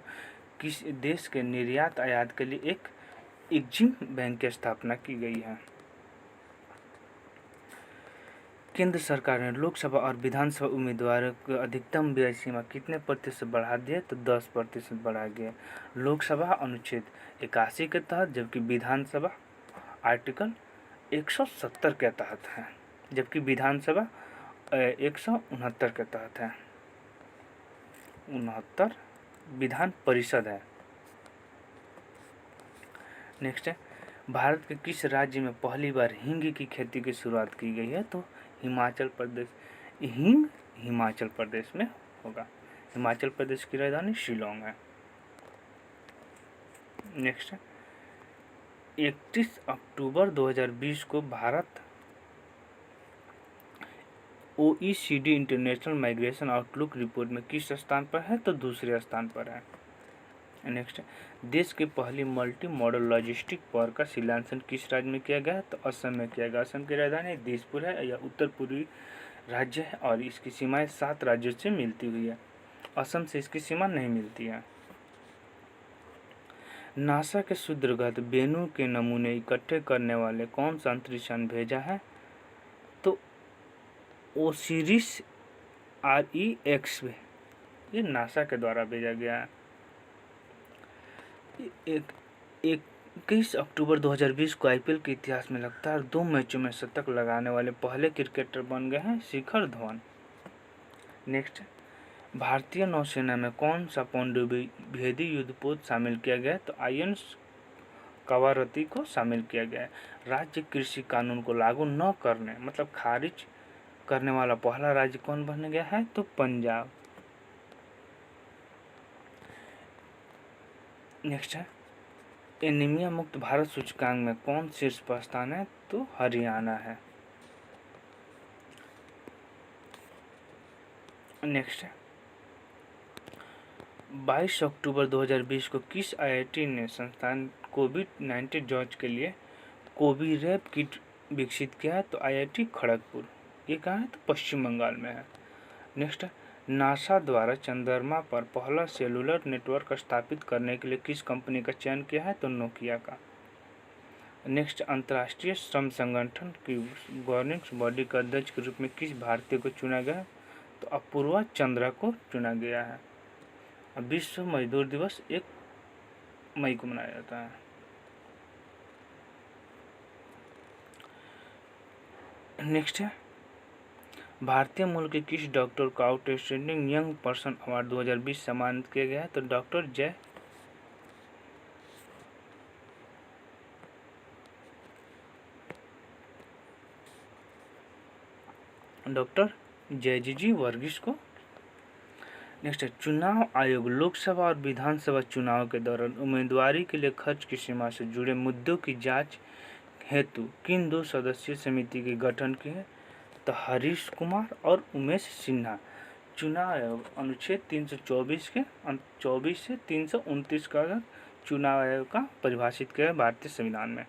किस देश के निर्यात आयात के लिए एक एग्जिम बैंक की स्थापना की गई है? केंद्र सरकार ने लोकसभा और विधानसभा उम्मीदवारों की अधिकतम व्यय सीमा कितने प्रतिशत बढ़ा दी है? तो 10% बढ़ा गया। लोकसभा अनुच्छेद 81 के तहत, जबकि विधानसभा आर्टिकल 170 के तहत है, जबकि विधानसभा 169 के तहत है। 69 विधान परिषद है। नेक्स्ट है भारत के किस राज्य में पहली बार हींग की खेती की शुरुआत की गई है? तो हिमाचल प्रदेश। हींग हिमाचल प्रदेश में होगा। हिमाचल प्रदेश की राजधानी शिलोंग है। नेक्स्ट है 31 अक्टूबर 2020 को Bharat OECD international migration outlook report में किस स्थान पर है? तो दूसरे स्थान पर है। नेक्स्ट देश की पहली मल्टी मॉडल लॉजिस्टिक पार्क का शिलान्यास किस राज्य में किया गया? तो असम में किया गया। असम की राजधानी दिसपुर है। यह उत्तर पूर्वी राज्य है और इसकी सीमाएं 7 राज्यों से मिलती हुई है। असम से इसकी सीमा नहीं मिलती है। नासा के क्षुद्रग्रह वेनु के नमूने इकट्ठे करने वाले कौन सा अंतरिक्ष यान भेजा है? तो ओसिरिस REX ये नासा के द्वारा भेजा गया है। 21 अक्टूबर 2020 को IPL के इतिहास में लगातार 2 मैचों में शतक लगाने वाले पहले क्रिकेटर बन गए हैं शिखर धवन। नेक्स्ट भारतीय नौसेना में कौन सा पनडुब्बी युद्धपोत शामिल किया गया है? तो INS कवारती को शामिल किया गया है। राज्य कृषि कानून को लागू न करने मतलब खारिज करने वाला पहला राज्य कौन बन गया है? तो पंजाब। नेक्स्ट है एनीमिया मुक्त भारत सूचकांक में कौन शीर्ष पर स्थान है? तो हरियाणा है। नेक्स्ट है 22 अक्टूबर 2020 को किस IIT ने संस्थान कोविड-19 जांच के लिए कोविरैप किट विकसित किया है? तो IIT खड़गपुर। ये कहाँ है? तो पश्चिम बंगाल में है। नेक्स्ट है नासा द्वारा चंद्रमा पर पहला सेलुलर नेटवर्क स्थापित करने के लिए किस कंपनी का चयन किया है? तो नोकिया का। नेक्स्ट अंतर्राष्ट्रीय श्रम संगठन की गवर्निंग बॉडी के अध्यक्ष के रूप में किस भारतीय को चुना गया? तो अपूर्वा चंद्रा को चुना गया है। अब विश्व मजदूर दिवस 1 मई को मनाया जाता है। नेक्स्ट है, भारतीय मूल के किस डॉक्टर को आउटस्टैंडिंग यंग पर्सन अवार्ड 2020 सम्मानित किया गया है? तो डॉक्टर जयजी वर्गीस को। नेक्स्ट है, चुनाव आयोग लोकसभा और विधानसभा चुनाव के दौरान उम्मीदवारी के लिए खर्च की सीमा से जुड़े मुद्दों की जांच हेतु किन 2 सदस्यीय समिति के गठन की है? तो हरीश कुमार और उमेश सिन्हा। चुनाव आयोग अनुच्छेद 324 के 24 से 329 का चुनाव आयोग का परिभाषित किया है भारतीय संविधान में।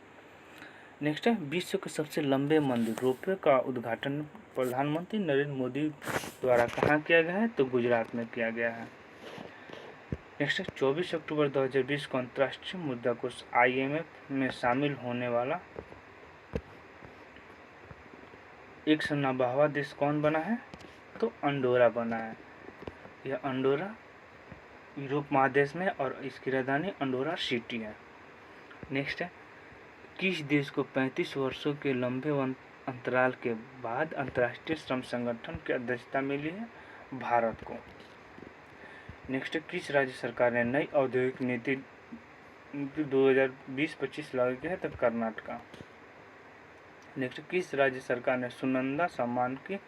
नेक्स्ट है, विश्व के सबसे लंबे मंदिर रोपवे का उद्घाटन प्रधानमंत्री नरेंद्र मोदी द्वारा कहाँ किया गया है? तो गुजरात में किया गया है। नेक्स्ट है, 24 अक्टूबर 2020 को अंतर्राष्ट्रीय मुद्रा कोष IMF में शामिल होने वाला 190वां देश कौन बना है? तो अंडोरा बना है। यह अंडोरा यूरोप महादेश में और इसकी राजधानी अंडोरा सिटी है। नेक्स्ट है, किस देश को 35 वर्षों के लंबे अंतराल के बाद अंतर्राष्ट्रीय श्रम संगठन की अध्यक्षता मिली है? भारत को। नेक्स्ट, किस राज्य सरकार ने नई औद्योगिक नीति 2020-25 लागू की है? तो कर्नाटका। नेक्स्ट, किस राज्य सरकार ने सुनंदा सम्मान की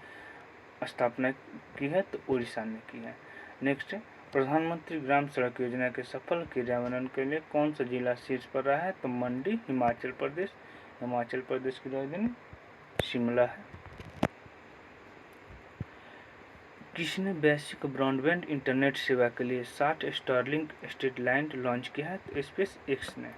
स्थापना की है? तो उड़ीसा ने की है। नेक्स्ट, प्रधानमंत्री ग्राम सड़क योजना के सफल क्रियान्वयन के लिए कौन सा जिला शीर्ष पर रहा है? तो मंडी, हिमाचल प्रदेश। हिमाचल प्रदेश की राजधानी शिमला है। किसने वैश्विक ब्रॉडबैंड इंटरनेट सेवा के लिए 60 स्टारलिंक सैटेलाइट लॉन्च किया है? तो स्पेस एक्स ने।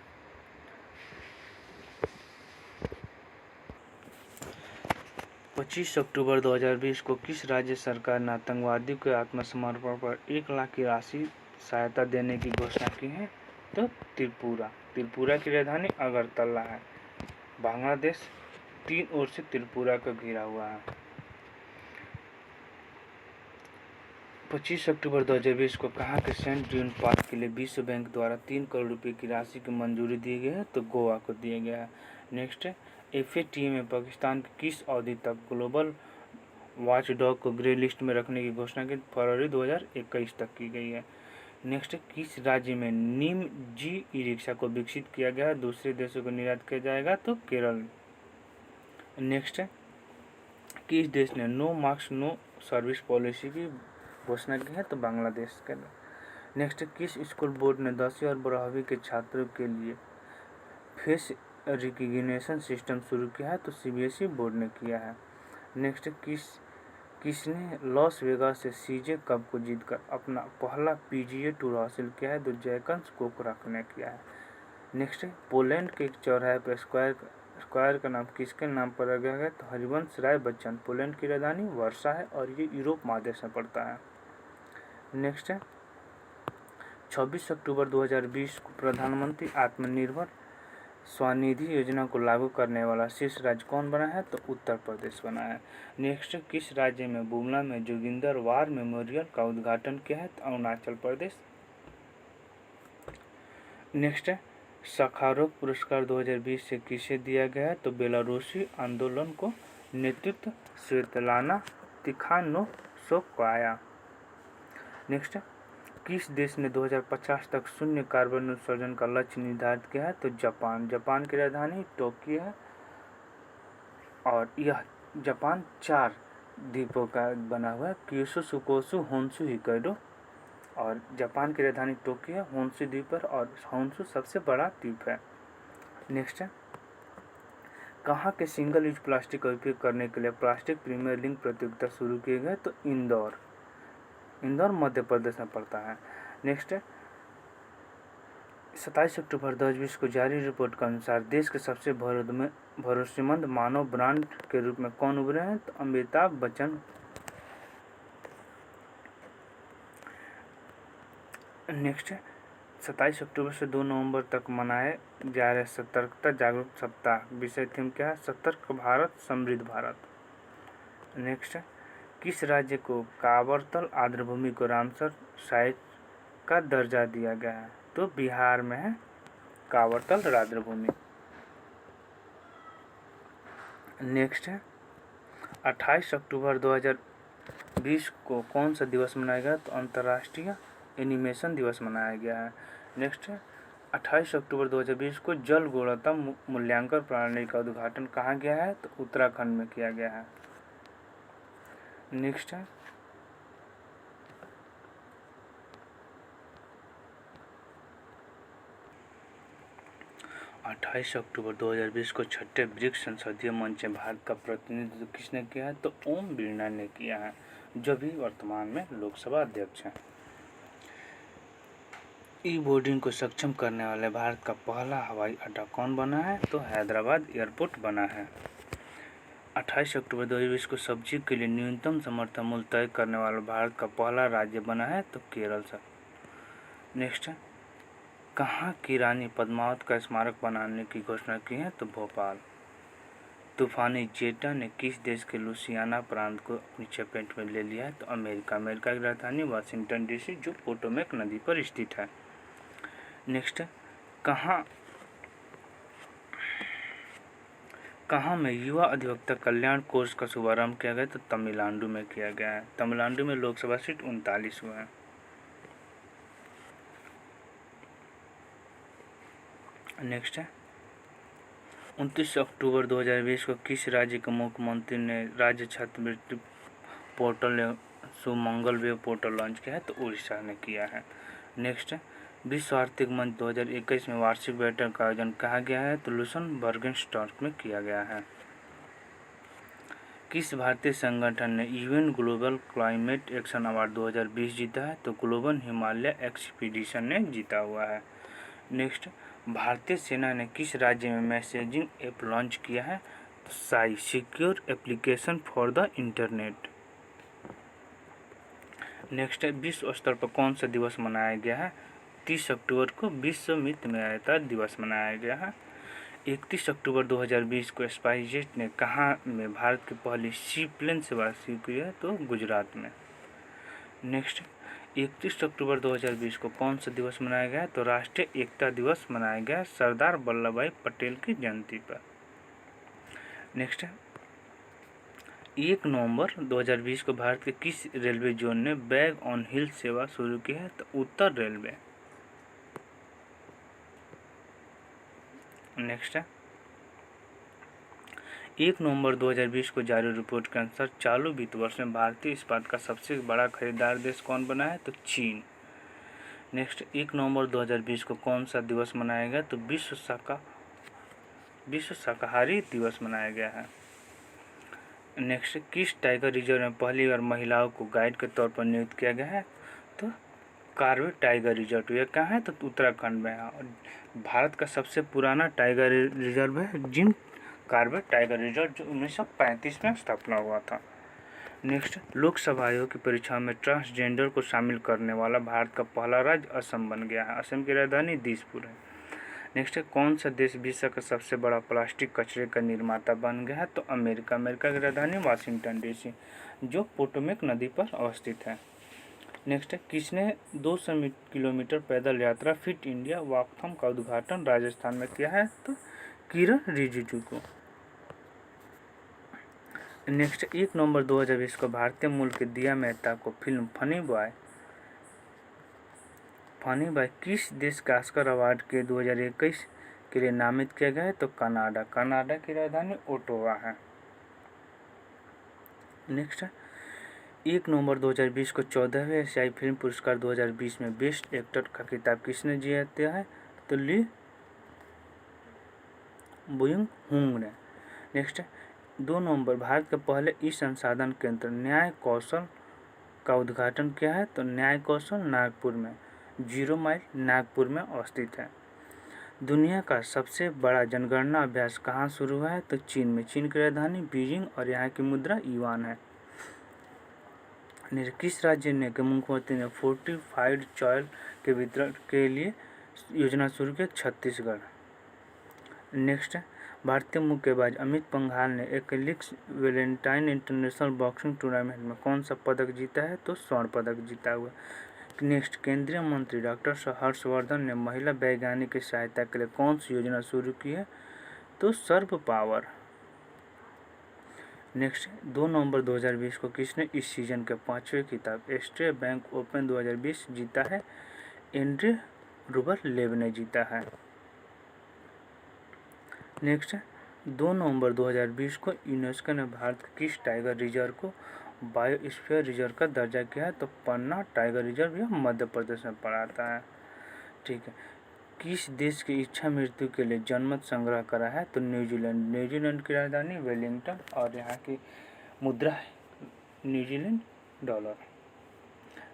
25 अक्टूबर 2020 को किस राज्य सरकार ने आतंकवादियों के आत्मसमर्पण पर 1 लाख की राशि सहायता देने की घोषणा की है? तो त्रिपुरा। त्रिपुरा की राजधानी अगरतला है। बांग्लादेश 3 ओर से त्रिपुरा का घिरा हुआ है। 25 अक्टूबर 2020 को कहाँ के सेंट ड्यून पार्क के लिए विश्व बैंक द्वारा 3 करोड़ रुपए की राशि की मंजूरी दी गई है? तो गोवा को दिया गया है। नेक्स्ट है, FATF में पाकिस्तान की किस अवधि तक ग्लोबल वॉचडॉग को ग्रे लिस्ट में रखने की घोषणा की? फरवरी 2021 तक की गई है। नेक्स्ट, किस राज्य में नीम जी ई-रिक्शा को विकसित किया गया है? दूसरे देशों को निर्यात किया जाएगा? तो केरल। नेक्स्ट है, किस देश ने no mask no service policy की घोषणा की है? तो बांग्लादेश का। नेक्स्ट, किस स्कूल बोर्ड ने 10वीं और 12वीं के छात्रों के लिए फेस रिकग्निशन सिस्टम शुरू किया है? तो CBSE बोर्ड ने किया है। नेक्स्ट, किसने लॉस वेगास से CJ कप को जीतकर अपना पहला PGA टूर हासिल किया है? तो जैकन्स कोकराक ने किया है। नेक्स्ट, पोलैंड के एक चौराहे पर स्क्वायर का नाम किसके नाम पर रखा गया है? तो हरिवंश राय बच्चन। पोलैंड की राजधानी वर्षा है और ये यूरोप महादेश में पड़ता है। नेक्स्ट है, 26 अक्टूबर 2020 को प्रधानमंत्री आत्मनिर्भर स्वनिधि योजना को लागू करने वाला शीर्ष राज्य कौन बना है? तो उत्तर प्रदेश बना है। नेक्स्ट, किस राज्य में बुमला में जोगिंदर वार मेमोरियल का उद्घाटन किया है? तो अरुणाचल प्रदेश। नेक्स्ट है, साखारोव पुरस्कार 2020 से किसे दिया गया है? तो बेलारूसी आंदोलन को नेतृत्व स्वेतलाना तिखानोवस्काया। नेक्स्ट, किस देश ने 2050 तक शून्य कार्बन उत्सर्जन का लक्ष्य निर्धारित किया है? तो जापान। जापान की राजधानी टोक्यो है और यह जापान 4 द्वीपों का बना हुआ है, क्यूशू, सुकोशू, होन्शु, होक्काइडो। और जापान की राजधानी टोक्यो है, होन्शु द्वीप पर, और होन्शु सबसे बड़ा द्वीप है। नेक्स्ट है, कहाँ के सिंगल यूज प्लास्टिक का उपयोग करने के लिए प्लास्टिक प्रीमियर लीग प्रतियोगिता शुरू किए गए? तो इंदौर मध्य प्रदेश में पड़ता है। नेक्स्ट है, 27 अक्टूबर 2020 को जारी रिपोर्ट के अनुसार देश के सबसे भरोसेमंद मानव ब्रांड के रूप में कौन उभरे हैं? तो अमिताभ बच्चन। नेक्स्ट है, 27 अक्टूबर से 2 नवंबर तक मनाए जा रहे सतर्कता जागरूक सप्ताह विषय थीम क्या है? सतर्क भारत समृद्ध भारत। नेक्स्ट है, किस राज्य को कांवरतल आर्द्रभूमि को रामसर साइट का दर्जा दिया गया है? तो बिहार में है कांवरतल आर्द्रभूमि। नेक्स्ट है 28 अक्टूबर 2020 को कौन सा दिवस मनाया गया? तो अंतर्राष्ट्रीय एनिमेशन दिवस मनाया गया है। नेक्स्ट है 28 अक्टूबर 2020 को जल गुणवत्ता मूल्यांकन प्रणाली का उद्घाटन कहाँ गया है? तो उत्तराखंड में किया गया है। नेक्स्ट है 28 अक्टूबर 2020 को छठे ब्रिक्स संसदीय मंच में भारत का प्रतिनिधित्व किसने किया है? तो ओम बिरला ने किया है, जो भी वर्तमान में लोकसभा अध्यक्ष हैं। ई बोर्डिंग को सक्षम करने वाले भारत का पहला हवाई अड्डा कौन बना है? तो हैदराबाद एयरपोर्ट बना है। 28 अक्टूबर 2020 को सब्जी के लिए न्यूनतम समर्थन मूल्य तय करने वाला भारत का पहला राज्य बना है? तो केरल से। नेक्स्ट है कहाँ की रानी पद्मावत का स्मारक बनाने की घोषणा की है? तो भोपाल। तूफानी जेटा ने किस देश के लुसियाना प्रांत को अपनी चपेट में ले लिया है? तो अमेरिका। अमेरिका की राजधानी वाशिंगटन डीसी, जो पोटोमेक नदी पर स्थित है। नेक्स्ट है कहाँ में युवा अधिवक्ता कल्याण कोर्स का शुभारंभ किया गया? तो तमिलनाडु में किया गया है। तमिलनाडु में लोकसभा सीट 39 हुए हैं। नेक्स्ट है 29 अक्टूबर 2020 को किस राज्य के मुख्यमंत्री ने राज्य छात्रवृत्ति पोर्टल सुमंगल वेब पोर्टल लॉन्च किया है? तो उड़ीसा ने किया है। नेक्स्ट है विश्व आर्थिक मंच 2021 में वार्षिक बैठक का आयोजन कहा गया है? तो लुक्सेमबर्ग में किया गया है। किस भारतीय संगठन ने UN global climate action award 2020 जीता है? तो ग्लोबल हिमालय एक्सपीडिशन ने जीता हुआ है। नेक्स्ट भारतीय सेना ने किस राज्य में मैसेजिंग ऐप लॉन्च किया है? तो Sai secure application for the internet. Next है विश्व स्तर पर कौन सा दिवस मनाया गया है? 30 अक्टूबर को विश्व मितव्ययिता दिवस मनाया गया है। 31 अक्टूबर 2020 को स्पाइसजेट ने कहाँ में भारत की पहली सी प्लेन सेवा शुरू की है? तो गुजरात में। नेक्स्ट 31 अक्टूबर 2020 को कौन सा दिवस मनाया गया? तो राष्ट्रीय एकता दिवस मनाया गया सरदार वल्लभ भाई पटेल की जयंती पर। नेक्स्ट है 1 नवंबर 2020 को भारत के किस रेलवे जोन ने बैग ऑन व्हील सेवा शुरू की है? तो उत्तर रेलवे। नेक्स्ट है 1 नवंबर 2020 को जारी रिपोर्ट के अनुसार चालू वित्त वर्ष में भारतीय इस्पात का सबसे बड़ा खरीदार देश कौन बना है? तो चीन। नेक्स्ट 1 नवंबर 2020 को कौन सा दिवस मनाया गया? तो विश्व शाकाहारी दिवस मनाया गया है। नेक्स्ट किस टाइगर रिजर्व में पहली बार महिलाओं को गाइड के तौर पर नियुक्त किया गया है? तो कॉर्बेट टाइगर रिजर्व। यह कहाँ है? तो उत्तराखंड में है। भारत का सबसे पुराना टाइगर रिजर्व है जिम कॉर्बेट टाइगर रिजर्व, जो 1935 में स्थापना हुआ था। नेक्स्ट लोकसभा आयोग की परीक्षा में ट्रांसजेंडर को शामिल करने वाला भारत का पहला राज्य असम बन गया है। असम की राजधानी दिसपुर है। नेक्स्ट है कौन सा देश विश्व का सबसे बड़ा प्लास्टिक कचरे का निर्माता बन गया है? तो अमेरिका। अमेरिका की राजधानी वाशिंगटन डीसी, जो पोटोमेक नदी पर अवस्थित है। नेक्स्ट है किसने 200 किलोमीटर पैदल यात्रा फिट इंडिया वॉकथॉन का उद्घाटन राजस्थान में किया है? तो किरण रिजिजू को। नेक्स्ट 1 नवंबर 2020 को भारतीय मूल के दिया मेहता को फिल्म फनी बॉय किस देश का ऑस्कर अवार्ड के 2021 के लिए नामित किया गया है? तो कनाडा। कनाडा की राजधानी ओटावा है। नेक्स्ट 1 नवंबर 2020 को 14वें एशियाई फिल्म पुरस्कार 2020 में बेस्ट एक्टर का खिताब किसने जीता है? तो ली बुयुंग हुंग ने। नेक्स्ट 2 नवंबर भारत के पहले ई संसाधन केंद्र न्याय कौशल का उद्घाटन किया है? तो न्याय कौशल नागपुर में 0 माइल नागपुर में अवस्थित है। दुनिया का सबसे बड़ा जनगणना अभ्यास कहाँ शुरू हुआ है? तो चीन में। चीन की राजधानी बीजिंग और यहाँ की मुद्रा युआन है। किस राज्य ने के मुख्यमंत्री ने फोर्टिफाइड चावल के वितरण के लिए योजना शुरू की? छत्तीसगढ़। नेक्स्ट भारतीय मुक्केबाज अमित पंघाल ने एक्लिक्स वैलेंटाइन इंटरनेशनल बॉक्सिंग टूर्नामेंट में कौन सा पदक जीता है? तो स्वर्ण पदक जीता हुआ। नेक्स्ट, केंद्रीय मंत्री डॉक्टर हर्षवर्धन ने महिला वैज्ञानिक की सहायता के लिए कौन सी योजना शुरू की है? तो सर्व पावर। नेक्स्ट, 2 नवंबर 2020 को किसने इस सीजन के 5वें खिताब एस्ट्रे बैंक ओपन 2020 जीता है? एंड्रे रूबलेव ने जीता है। नेक्स्ट, 2 नवंबर 2020 को यूनेस्को ने भारत के किस टाइगर रिजर्व को बायोस्फीयर रिजर्व का दर्जा किया है? तो पन्ना टाइगर रिजर्व यह मध्य प्रदेश में पड़ता है। ठीक है। किस देश की इच्छा मृत्यु के लिए जनमत संग्रह करा है? तो न्यूजीलैंड। न्यूजीलैंड की राजधानी वेलिंगटन और यहाँ की मुद्रा है न्यूजीलैंड डॉलर।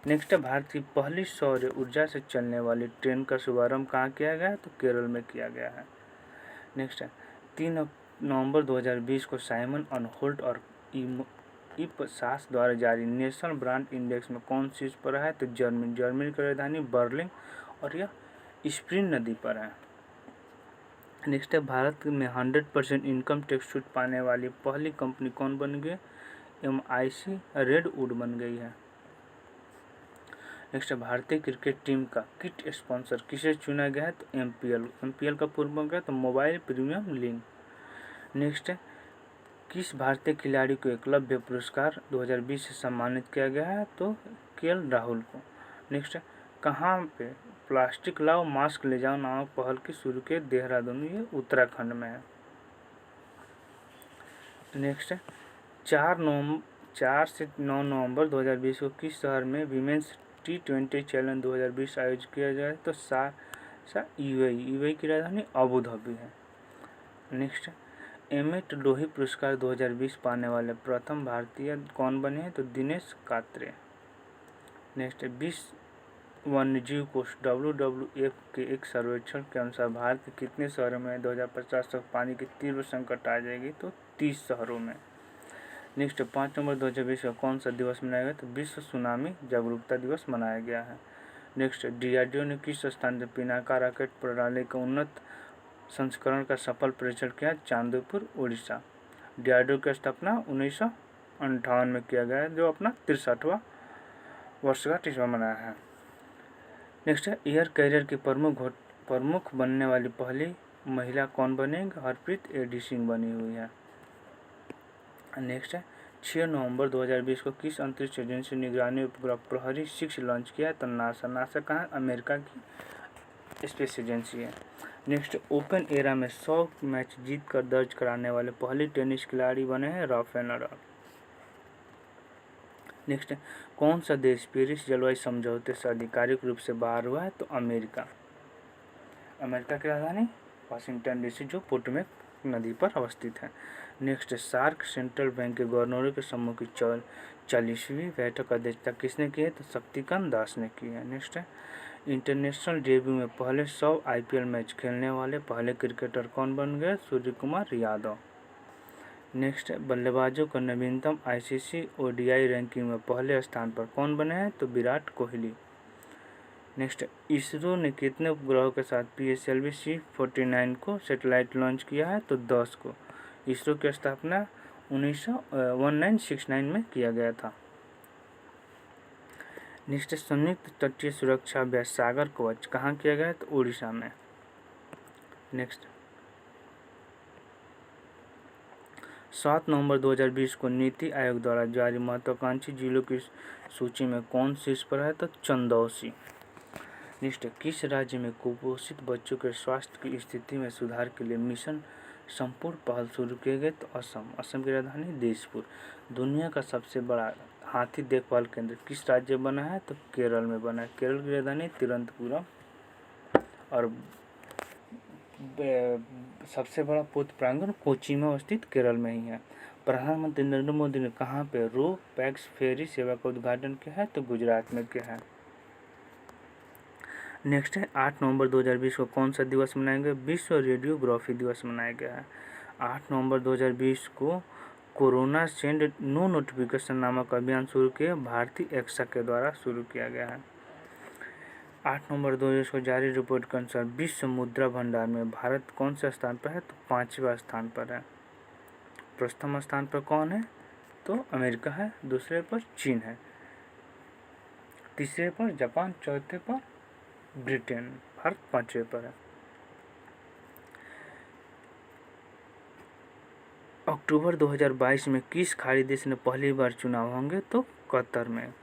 नेक्स्ट है, भारत की पहली सौर ऊर्जा से चलने वाली ट्रेन का शुभारंभ कहाँ किया गया है? तो केरल में किया गया है। नेक्स्ट है, 3 नवंबर 2020 को साइमन एंड होल्ट और इपसास द्वारा जारी नेशनल ब्रांड इंडेक्स में कौन शीर्ष पर है? तो जर्मनी की राजधानी बर्लिन और यह स्प्रिंग नदी पर है। नेक्स्ट है, भारत में 100% इनकम टैक्स छूट पाने वाली पहली कंपनी कौन बन गई? MIC रेडवुड बन गई है। नेक्स्ट है, भारतीय क्रिकेट टीम का किट स्पॉन्सर किसे चुना गया है? तो MPL का पूर्व बन गया तो मोबाइल प्रीमियम लीग। नेक्स्ट है, किस भारतीय खिलाड़ी को एकलव्य पुरस्कार 2020 से सम्मानित किया गया है? तो KL राहुल को। नेक्स्ट है, कहाँ पे प्लास्टिक लाओ मास्क ले जाओ नामक पहल की शुरू की? देहरादून, ये उत्तराखंड में है। नेक्स्ट है, 4 से 9 नवंबर 2020 को किस शहर में विमेंस T20 चैलेंज 2020 आयोजित किया जाए? तो UAE की राजधानी अबू धाबी है। नेक्स्ट, एमेट लोही पुरस्कार 2020 पाने वाले प्रथम भारतीय कौन बने हैं? तो दिनेश कात्रे। नेक्स्ट, विश्व वन्यजीव कोष WWF के एक सर्वेक्षण के अनुसार भारत के कितने शहरों में 2050 तक पानी की तीव्र संकट आ जाएगी? तो 30 शहरों में। नेक्स्ट, 5 नवंबर 2020 का कौन सा दिवस मनाया गया? तो विश्व सुनामी जागरूकता दिवस मनाया गया है। नेक्स्ट, DRDO ने किस स्थान से पिनाका रॉकेट प्रणाली का उन्नत संस्करण का सफल परीक्षण किया? चांदीपुर, उड़ीसा। DRDO की स्थापना 1958 में किया गया है, जो अपना 63वां वर्षगांठ मनाया है। नेक्स्ट है, एयर कैरियर की प्रमुख बनने वाली पहली महिला कौन बनेगी? हरप्रीत AD सिंह बनी हुई है। नेक्स्ट है, 6 नवंबर 2020 को किस अंतरिक्ष एजेंसी निगरानी उपग्रह प्रहरी 6 लॉन्च किया? तो नासा कहाँ? अमेरिका की स्पेस एजेंसी है। नेक्स्ट, ओपन एरा में 100 मैच जीत कर दर्ज कराने वाले पहले टेनिस खिलाड़ी बने हैं राफेल नडाल। नेक्स्ट, कौन सा देश पेरिस जलवायु समझौते से आधिकारिक रूप से बाहर हुआ है? तो अमेरिका की राजधानी वाशिंगटन DC, जो पोटोमैक नदी पर अवस्थित है। नेक्स्ट, सार्क सेंट्रल बैंक के गवर्नरों के समूह की 40वीं बैठक अध्यक्षता किसने की है? तो शक्तिकांत दास ने की है। नेक्स्ट है, इंटरनेशनल डेब्यू में पहले 100 IPL मैच खेलने वाले पहले क्रिकेटर कौन बन गए? सूर्य कुमार यादव। नेक्स्ट, बल्लेबाजों का नवीनतम ICC ODI रैंकिंग में पहले स्थान पर कौन बने हैं? तो विराट कोहली। नेक्स्ट, इसरो ने कितने उपग्रहों के साथ PSLV C49 को सैटेलाइट लॉन्च किया है? तो 10 को। इसरो की स्थापना 1969 में किया गया था। नेक्स्ट, संयुक्त तटीय सुरक्षा अभ्यास सागर कवच कहाँ किया गया? तो उड़ीसा में। नेक्स्ट, 7 नवंबर 2020 को नीति आयोग द्वारा जारी महत्वाकांक्षी जिलों की सूची में कौन शीर्ष पर है? तो चंदौसी। नेक्स्ट, किस राज्य में कुपोषित बच्चों के स्वास्थ्य की स्थिति में सुधार के लिए मिशन संपूर्ण पहल शुरू किए गए? तो असम की राजधानी दिसपुर। दुनिया का सबसे बड़ा हाथी देखभाल केंद्र किस राज्य में बना है? तो केरल में बना है। केरल की राजधानी तिरुवनंतपुरम और सबसे बड़ा पोत प्रांगण कोची में अवस्थित केरल में ही है। प्रधानमंत्री नरेंद्र मोदी ने कहाँ पे रो पैक्स फेरी सेवा का उद्घाटन किया है? तो गुजरात में किया है। नेक्स्ट है, 8 नवंबर 2020 को कौन सा दिवस मनाया गया? विश्व रेडियोग्राफी दिवस मनाया गया है। 8 नवंबर 2020 को कोरोना सेंड नो नोटिफिकेशन नामक अभियान शुरू किया भारतीय एक्सा के द्वारा शुरू किया गया है। 8 नवंबर 2020 को जारी रिपोर्ट के अनुसार विश्व मुद्रा भंडार में भारत कौन से स्थान पर है? तो 5वें स्थान पर है। प्रथम स्थान पर कौन है? तो अमेरिका है, दूसरे पर चीन है, तीसरे पर जापान, चौथे पर ब्रिटेन, भारत 5वें पर है। अक्टूबर 2022 में किस खाड़ी देश ने पहली बार चुनाव होंगे? तो कतर में,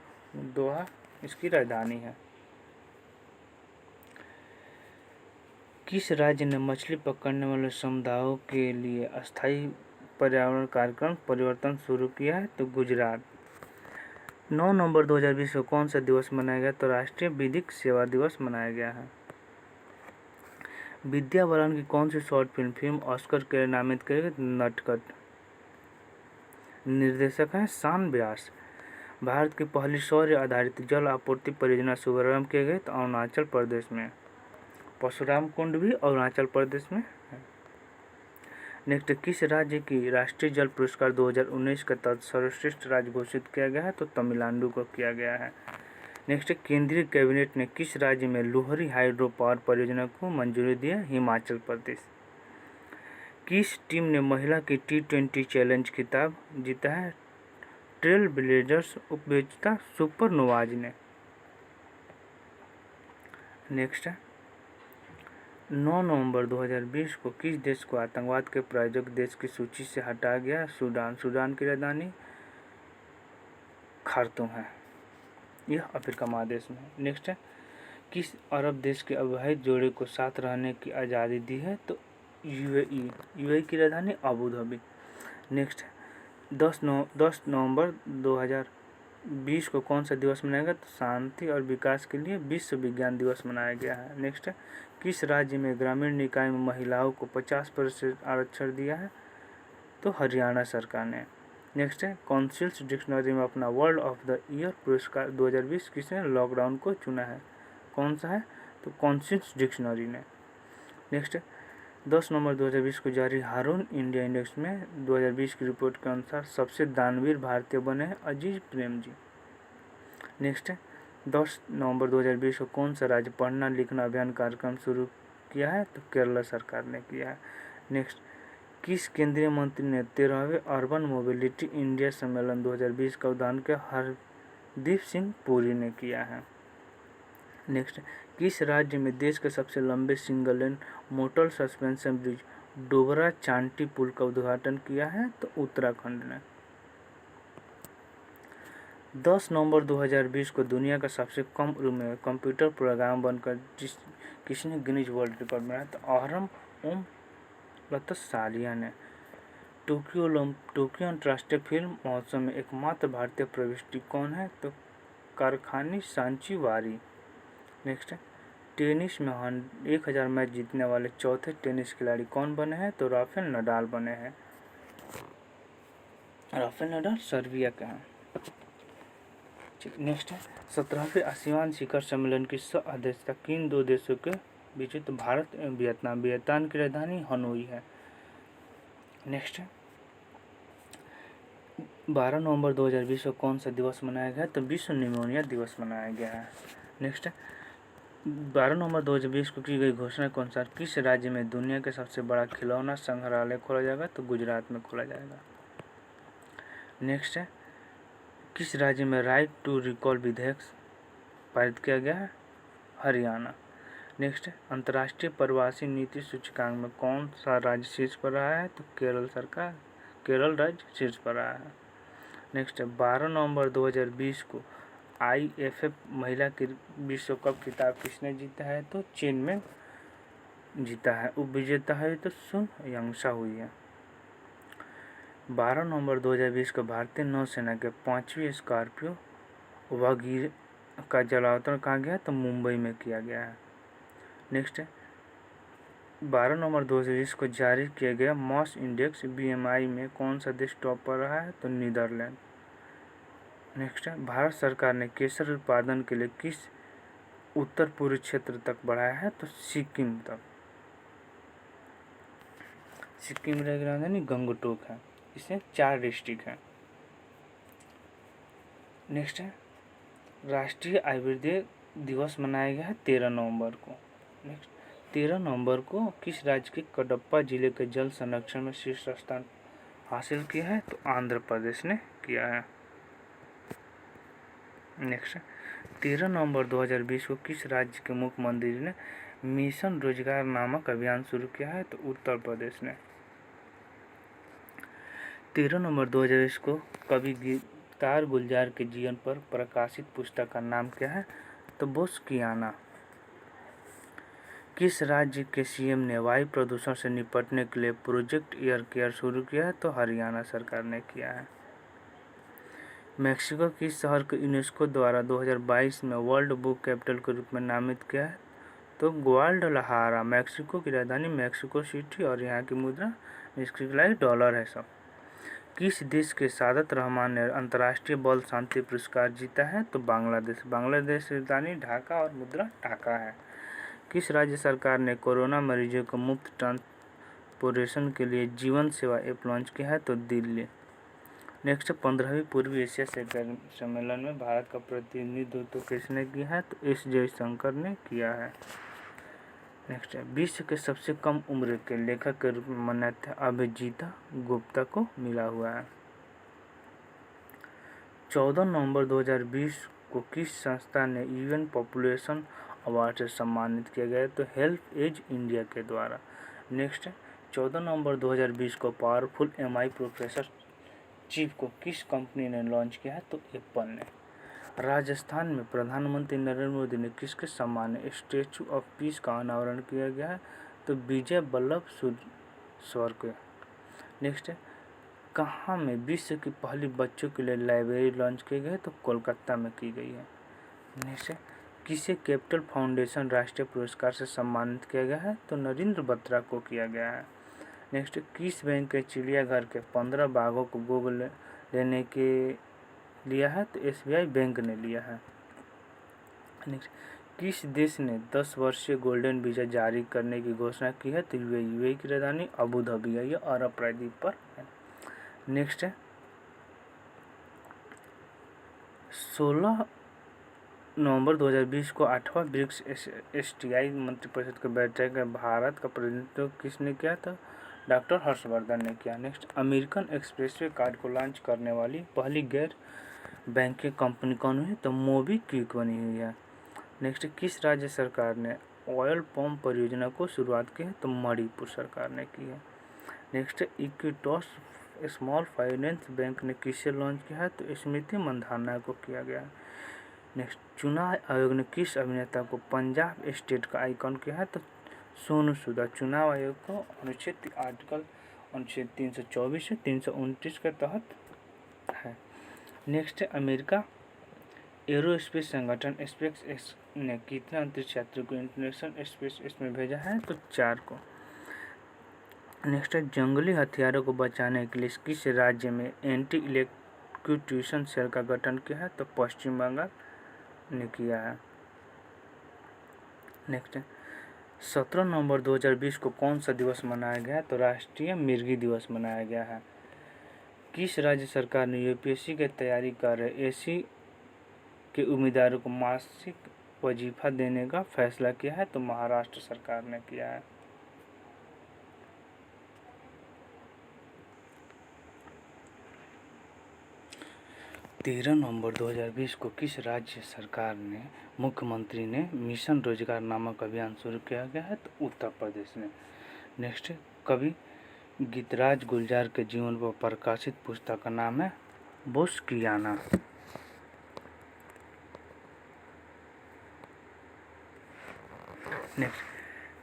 दोहा इसकी राजधानी है। किस राज्य ने मछली पकड़ने वाले समुदायों के लिए अस्थायी पर्यावरण कार्यक्रम परिवर्तन शुरू किया है? तो गुजरात। 9 नवंबर 2020 को कौन सा दिवस मनाया गया? तो राष्ट्रीय विधिक सेवा दिवस मनाया गया है। विद्या बालन की कौन सी शॉर्ट फिल्म ऑस्कर के लिए नामित की गई? नटखट। निर्देशक हैं शान व्यास। भारत की पहली सौर आधारित जल आपूर्ति परियोजना शुभारंभ की गई? तो अरुणाचल प्रदेश में। परशुराम कुंड भी अरुणाचल प्रदेश में है। नेक्स्ट, किस राज्य की राष्ट्रीय जल पुरस्कार 2019 के तहत सर्वश्रेष्ठ राज्य घोषित किया गया है? तो तमिलनाडु को किया गया है। नेक्स्ट, केंद्रीय कैबिनेट ने किस राज्य में लोहरी हाइड्रो पावर परियोजना को मंजूरी दी है? हिमाचल प्रदेश। किस टीम ने महिला की T20 चैलेंज खिताब जीता है? ट्रेल ब्लेजर्स उपविजेता सुपरनोवाज ने। नेक्स्ट है 9 नवंबर 2020 को किस देश को आतंकवाद के प्रायोजक देश की सूची से हटाया गया? सूडान। सूडान की राजधानी खार्तूम है, यह अफ्रीका महादेश में। नेक्स्ट है किस अरब देश के अविवाहित जोड़े को साथ रहने की आज़ादी दी है? तो यूएई की राजधानी अबू धाबी। नेक्स्ट 10 नवंबर 2020 को कौन सा दिवस मनाया गया? तो शांति और विकास के लिए विश्व विज्ञान दिवस मनाया गया है। नेक्स्ट है किस राज्य में ग्रामीण निकाय में महिलाओं को 50% आरक्षण दिया है? तो हरियाणा सरकार ने। नेक्स्ट है कॉन्सिल्स डिक्शनरी में अपना वर्ड ऑफ द ईयर पुरस्कार 2020 किसने लॉकडाउन को चुना है? कौन सा है? तो कॉन्सिल्स डिक्शनरी ने। नेक्स्ट 10 नवंबर 2020 को जारी हारून इंडिया इंडेक्स में 2020 की रिपोर्ट के अनुसार सबसे दानवीर भारतीय बने हैं अजीज प्रेम जी। नेक्स्ट 10 नवंबर 2020 को कौन सा राज्य पढ़ना लिखना अभियान कार्यक्रम शुरू किया है? तो केरला सरकार ने किया है। नेक्स्ट किस केंद्रीय मंत्री ने 13वें अर्बन मोबिलिटी इंडिया सम्मेलन 2020 का उद्घाटन किया? हरदीप सिंह पुरी ने किया है। नेक्स्ट किस राज्य में देश के सबसे लंबे single lane motor suspension bridge Dobra Chanti पुल का उद्घाटन किया है? तो उत्तराखंड ने। 10 नवंबर 2020 को दुनिया का सबसे कम उम्र में कंप्यूटर प्रोग्राम बनकर किसने गिनीज वर्ल्ड रिकॉर्ड बनाया? तो अहरम ओम लतसालिया ने। टोक्यो अंतर्राष्ट्रीय फिल्म महोत्सव में एकमात्र भारतीय प्रविष्टि कौन है? तो कारखानी सांची वारी। नेक्स्ट टेनिस में 1000 मैच जीतने वाले चौथे टेनिस खिलाड़ी कौन बने हैं? तो राफेल नडाल बने हैं। राफेल नडाल सर्बिया के हैं। नेक्स्ट है 17वें आसियान शिखर सम्मेलन की सह अध्यक्षता किन दो देशों के बीच? तो भारत एवं वियतनाम। वियतनाम की राजधानी हनोई है। नेक्स्ट 12 नवंबर 2020 को कौन सा दिवस मनाया गया? तो विश्व निमोनिया दिवस मनाया गया है। नेक्स्ट 12 नवंबर 2020 को की गई घोषणा के अनुसार किस राज्य में दुनिया के सबसे बड़ा खिलौना संग्रहालय खोला जाएगा? तो गुजरात में खोला जाएगा। नेक्स्ट है किस राज्य में राइट टू रिकॉल विधेयक पारित किया गया है? हरियाणा। नेक्स्ट अंतर्राष्ट्रीय प्रवासी नीति सूचकांक में कौन सा राज्य शीर्ष पर रहा है? तो केरल राज्य शीर्ष पर रहा है। नेक्स्ट 12 नवंबर 2020 को IFF महिला विश्व कप खिताब किसने जीता है? तो चीन में जीता है। उपविजेता है तो सुन यंगशा हुई है। 12 नवंबर 2020 को भारतीय नौसेना के 5वीं स्कॉर्पियो वागीर का जलावतरण कहाँ गया? तो मुंबई में किया गया है। नेक्स्ट 12 नवंबर 2020 को जारी किया गया मॉस इंडेक्स BMI में कौन सा देश टॉप पर रहा है? तो नीदरलैंड। नेक्स्ट भारत सरकार ने केसर उत्पादन के लिए किस उत्तर पूर्वी क्षेत्र तक बढ़ाया है? तो सिक्किम तक। सिक्किम की राजधानी गंगटोक है। इसमें 4 डिस्ट्रिक्ट हैं। नेक्स्ट है राष्ट्रीय आयुर्वेदिक दिवस मनाया गया है 13 नवंबर को। नेक्स्ट, 13 नवंबर को किस राज्य के कडप्पा जिले के जल संरक्षण में शीर्ष स्थान हासिल किया है? तो आंध्र प्रदेश ने किया है। नेक्स्ट, 13 नवंबर 2020 को किस राज्य के मुख्यमंत्री ने मिशन रोजगार नामक अभियान शुरू किया है? तो उत्तर प्रदेश ने। 13 नवंबर 2020 को कवि गिरदार गुलजार के जीवन पर प्रकाशित पुस्तक का नाम क्या है? तो बोस्कियाना। किस राज्य के सीएम ने वायु प्रदूषण से निपटने के लिए प्रोजेक्ट एयर केयर शुरू किया है? तो हरियाणा सरकार ने किया है। मेक्सिको किस शहर को यूनेस्को द्वारा 2022 में वर्ल्ड बुक कैपिटल के रूप में नामित किया है? तो ग्वाडलहारा। मेक्सिको की राजधानी मेक्सिको सिटी और यहाँ की मुद्रा $, है सब। किस देश के सादत रहमान ने अंतर्राष्ट्रीय बाल शांति पुरस्कार जीता है? तो बांग्लादेश। बांग्लादेश की राजधानी ढाका और मुद्रा टाका है। किस राज्य सरकार ने कोरोना मरीजों को मुफ्त ट्रांसपोर्टेशन के लिए जीवन सेवा ऐप लॉन्च किया है? तो दिल्ली। नेक्स्ट, 15वीं पूर्वी एशिया शिखर सम्मेलन में भारत का प्रतिनिधित्व किसने किया है? तो एस जयशंकर ने किया है। नेक्स्ट है, विश्व के सबसे कम उम्र के लेखक के रूप में मान्यता अभिजीता गुप्ता को मिला हुआ है। 14 नवंबर 2020 को किस संस्था ने यूएन पॉपुलेशन अवार्ड से सम्मानित किया गया? तो हेल्प एज इंडिया के द्वारा। नेक्स्ट है, 14 नवंबर 2020 को पावरफुल एमआई प्रोसेसर चिप को किस कंपनी ने लॉन्च किया है? तो एप्पल ने। राजस्थान में प्रधानमंत्री नरेंद्र मोदी ने किसके सम्मान में स्टैचू ऑफ पीस का अनावरण किया गया है? तो विजय वल्लभ सुब्रमण्यम के। नेक्स्ट है, कहाँ में विश्व की पहली बच्चों के लिए लाइब्रेरी लॉन्च की गई है? तो कोलकाता में की गई है। नेक्स्ट है, किसे कैपिटल फाउंडेशन राष्ट्रीय पुरस्कार से सम्मानित किया गया है? तो नरेंद्र बत्रा को किया गया है। नेक्स्ट, किस बैंक के चिड़ियाघर के 15 बाघों को गोद लेने के लिया है? तो एसबीआई बैंक ने लिया है। नेक्स्ट, किस देश ने 10 वर्षीय गोल्डन वीजा जारी करने की घोषणा की है? तो यूएई की राजधानी अबू धाबी है, यह अरब प्रायद्वीप पर है। नेक्स्ट है, 16 नवंबर 2020 को 8वां ब्रिक्स एसटीआई मंत्रिपरिषद की बैठक में भारत का प्रतिनिधित्व किसने किया था? डॉक्टर हर्षवर्धन ने किया। नेक्स्ट, अमेरिकन एक्सप्रेसवे कार्ड को लॉन्च करने वाली पहली गैर बैंकिंग कंपनी कौन हुई? तो मोबीक्विक बनी हुई है। नेक्स्ट, किस राज्य सरकार ने ऑयल पंप परियोजना को शुरुआत की है? तो मणिपुर सरकार ने की है। Next, Equitas small finance bank ने किसे लॉन्च किया है? तो स्मृति मंधाना को किया गया है। नेक्स्ट, चुनाव आयोग ने किस अभिनेता को पंजाब स्टेट का आइकॉन किया है? तो सोनू सूद। चुनाव आयोग को अनुच्छेद आर्टिकल अनुच्छेद 324 से 329 के तहत है। नेक्स्ट है, अमेरिका एरोस्पेस संगठन स्पेस ने कितने अंतरिक्ष यात्रियों को इंटरनेशनल स्पेस में भेजा है? तो 4 को। नेक्स्ट है, जंगली हथियारों को बचाने के लिए किस राज्य में एंटी इलेक्ट्रोक्यूशन सेल का गठन किया है? तो पश्चिम बंगाल ने किया है। नेक्स्ट है, 17 नवंबर 2020 को कौन सा दिवस मनाया गया है? तो राष्ट्रीय मिर्गी दिवस मनाया गया है। किस राज्य सरकार ने यूपीएससी की तैयारी कर रहे एससी के उम्मीदवारों को मासिक वजीफा देने का फैसला किया है? तो महाराष्ट्र सरकार ने किया है। तेरह नवंबर 2020 को किस राज्य सरकार ने मुख्यमंत्री ने मिशन रोजगार नामक अभियान शुरू किया गया है? तो उत्तर प्रदेश ने। नेक्स्ट, कवि गिरिराज गुलजार के जीवन पर प्रकाशित पुस्तक का नाम है बोस्कियाना। नेक्स्ट,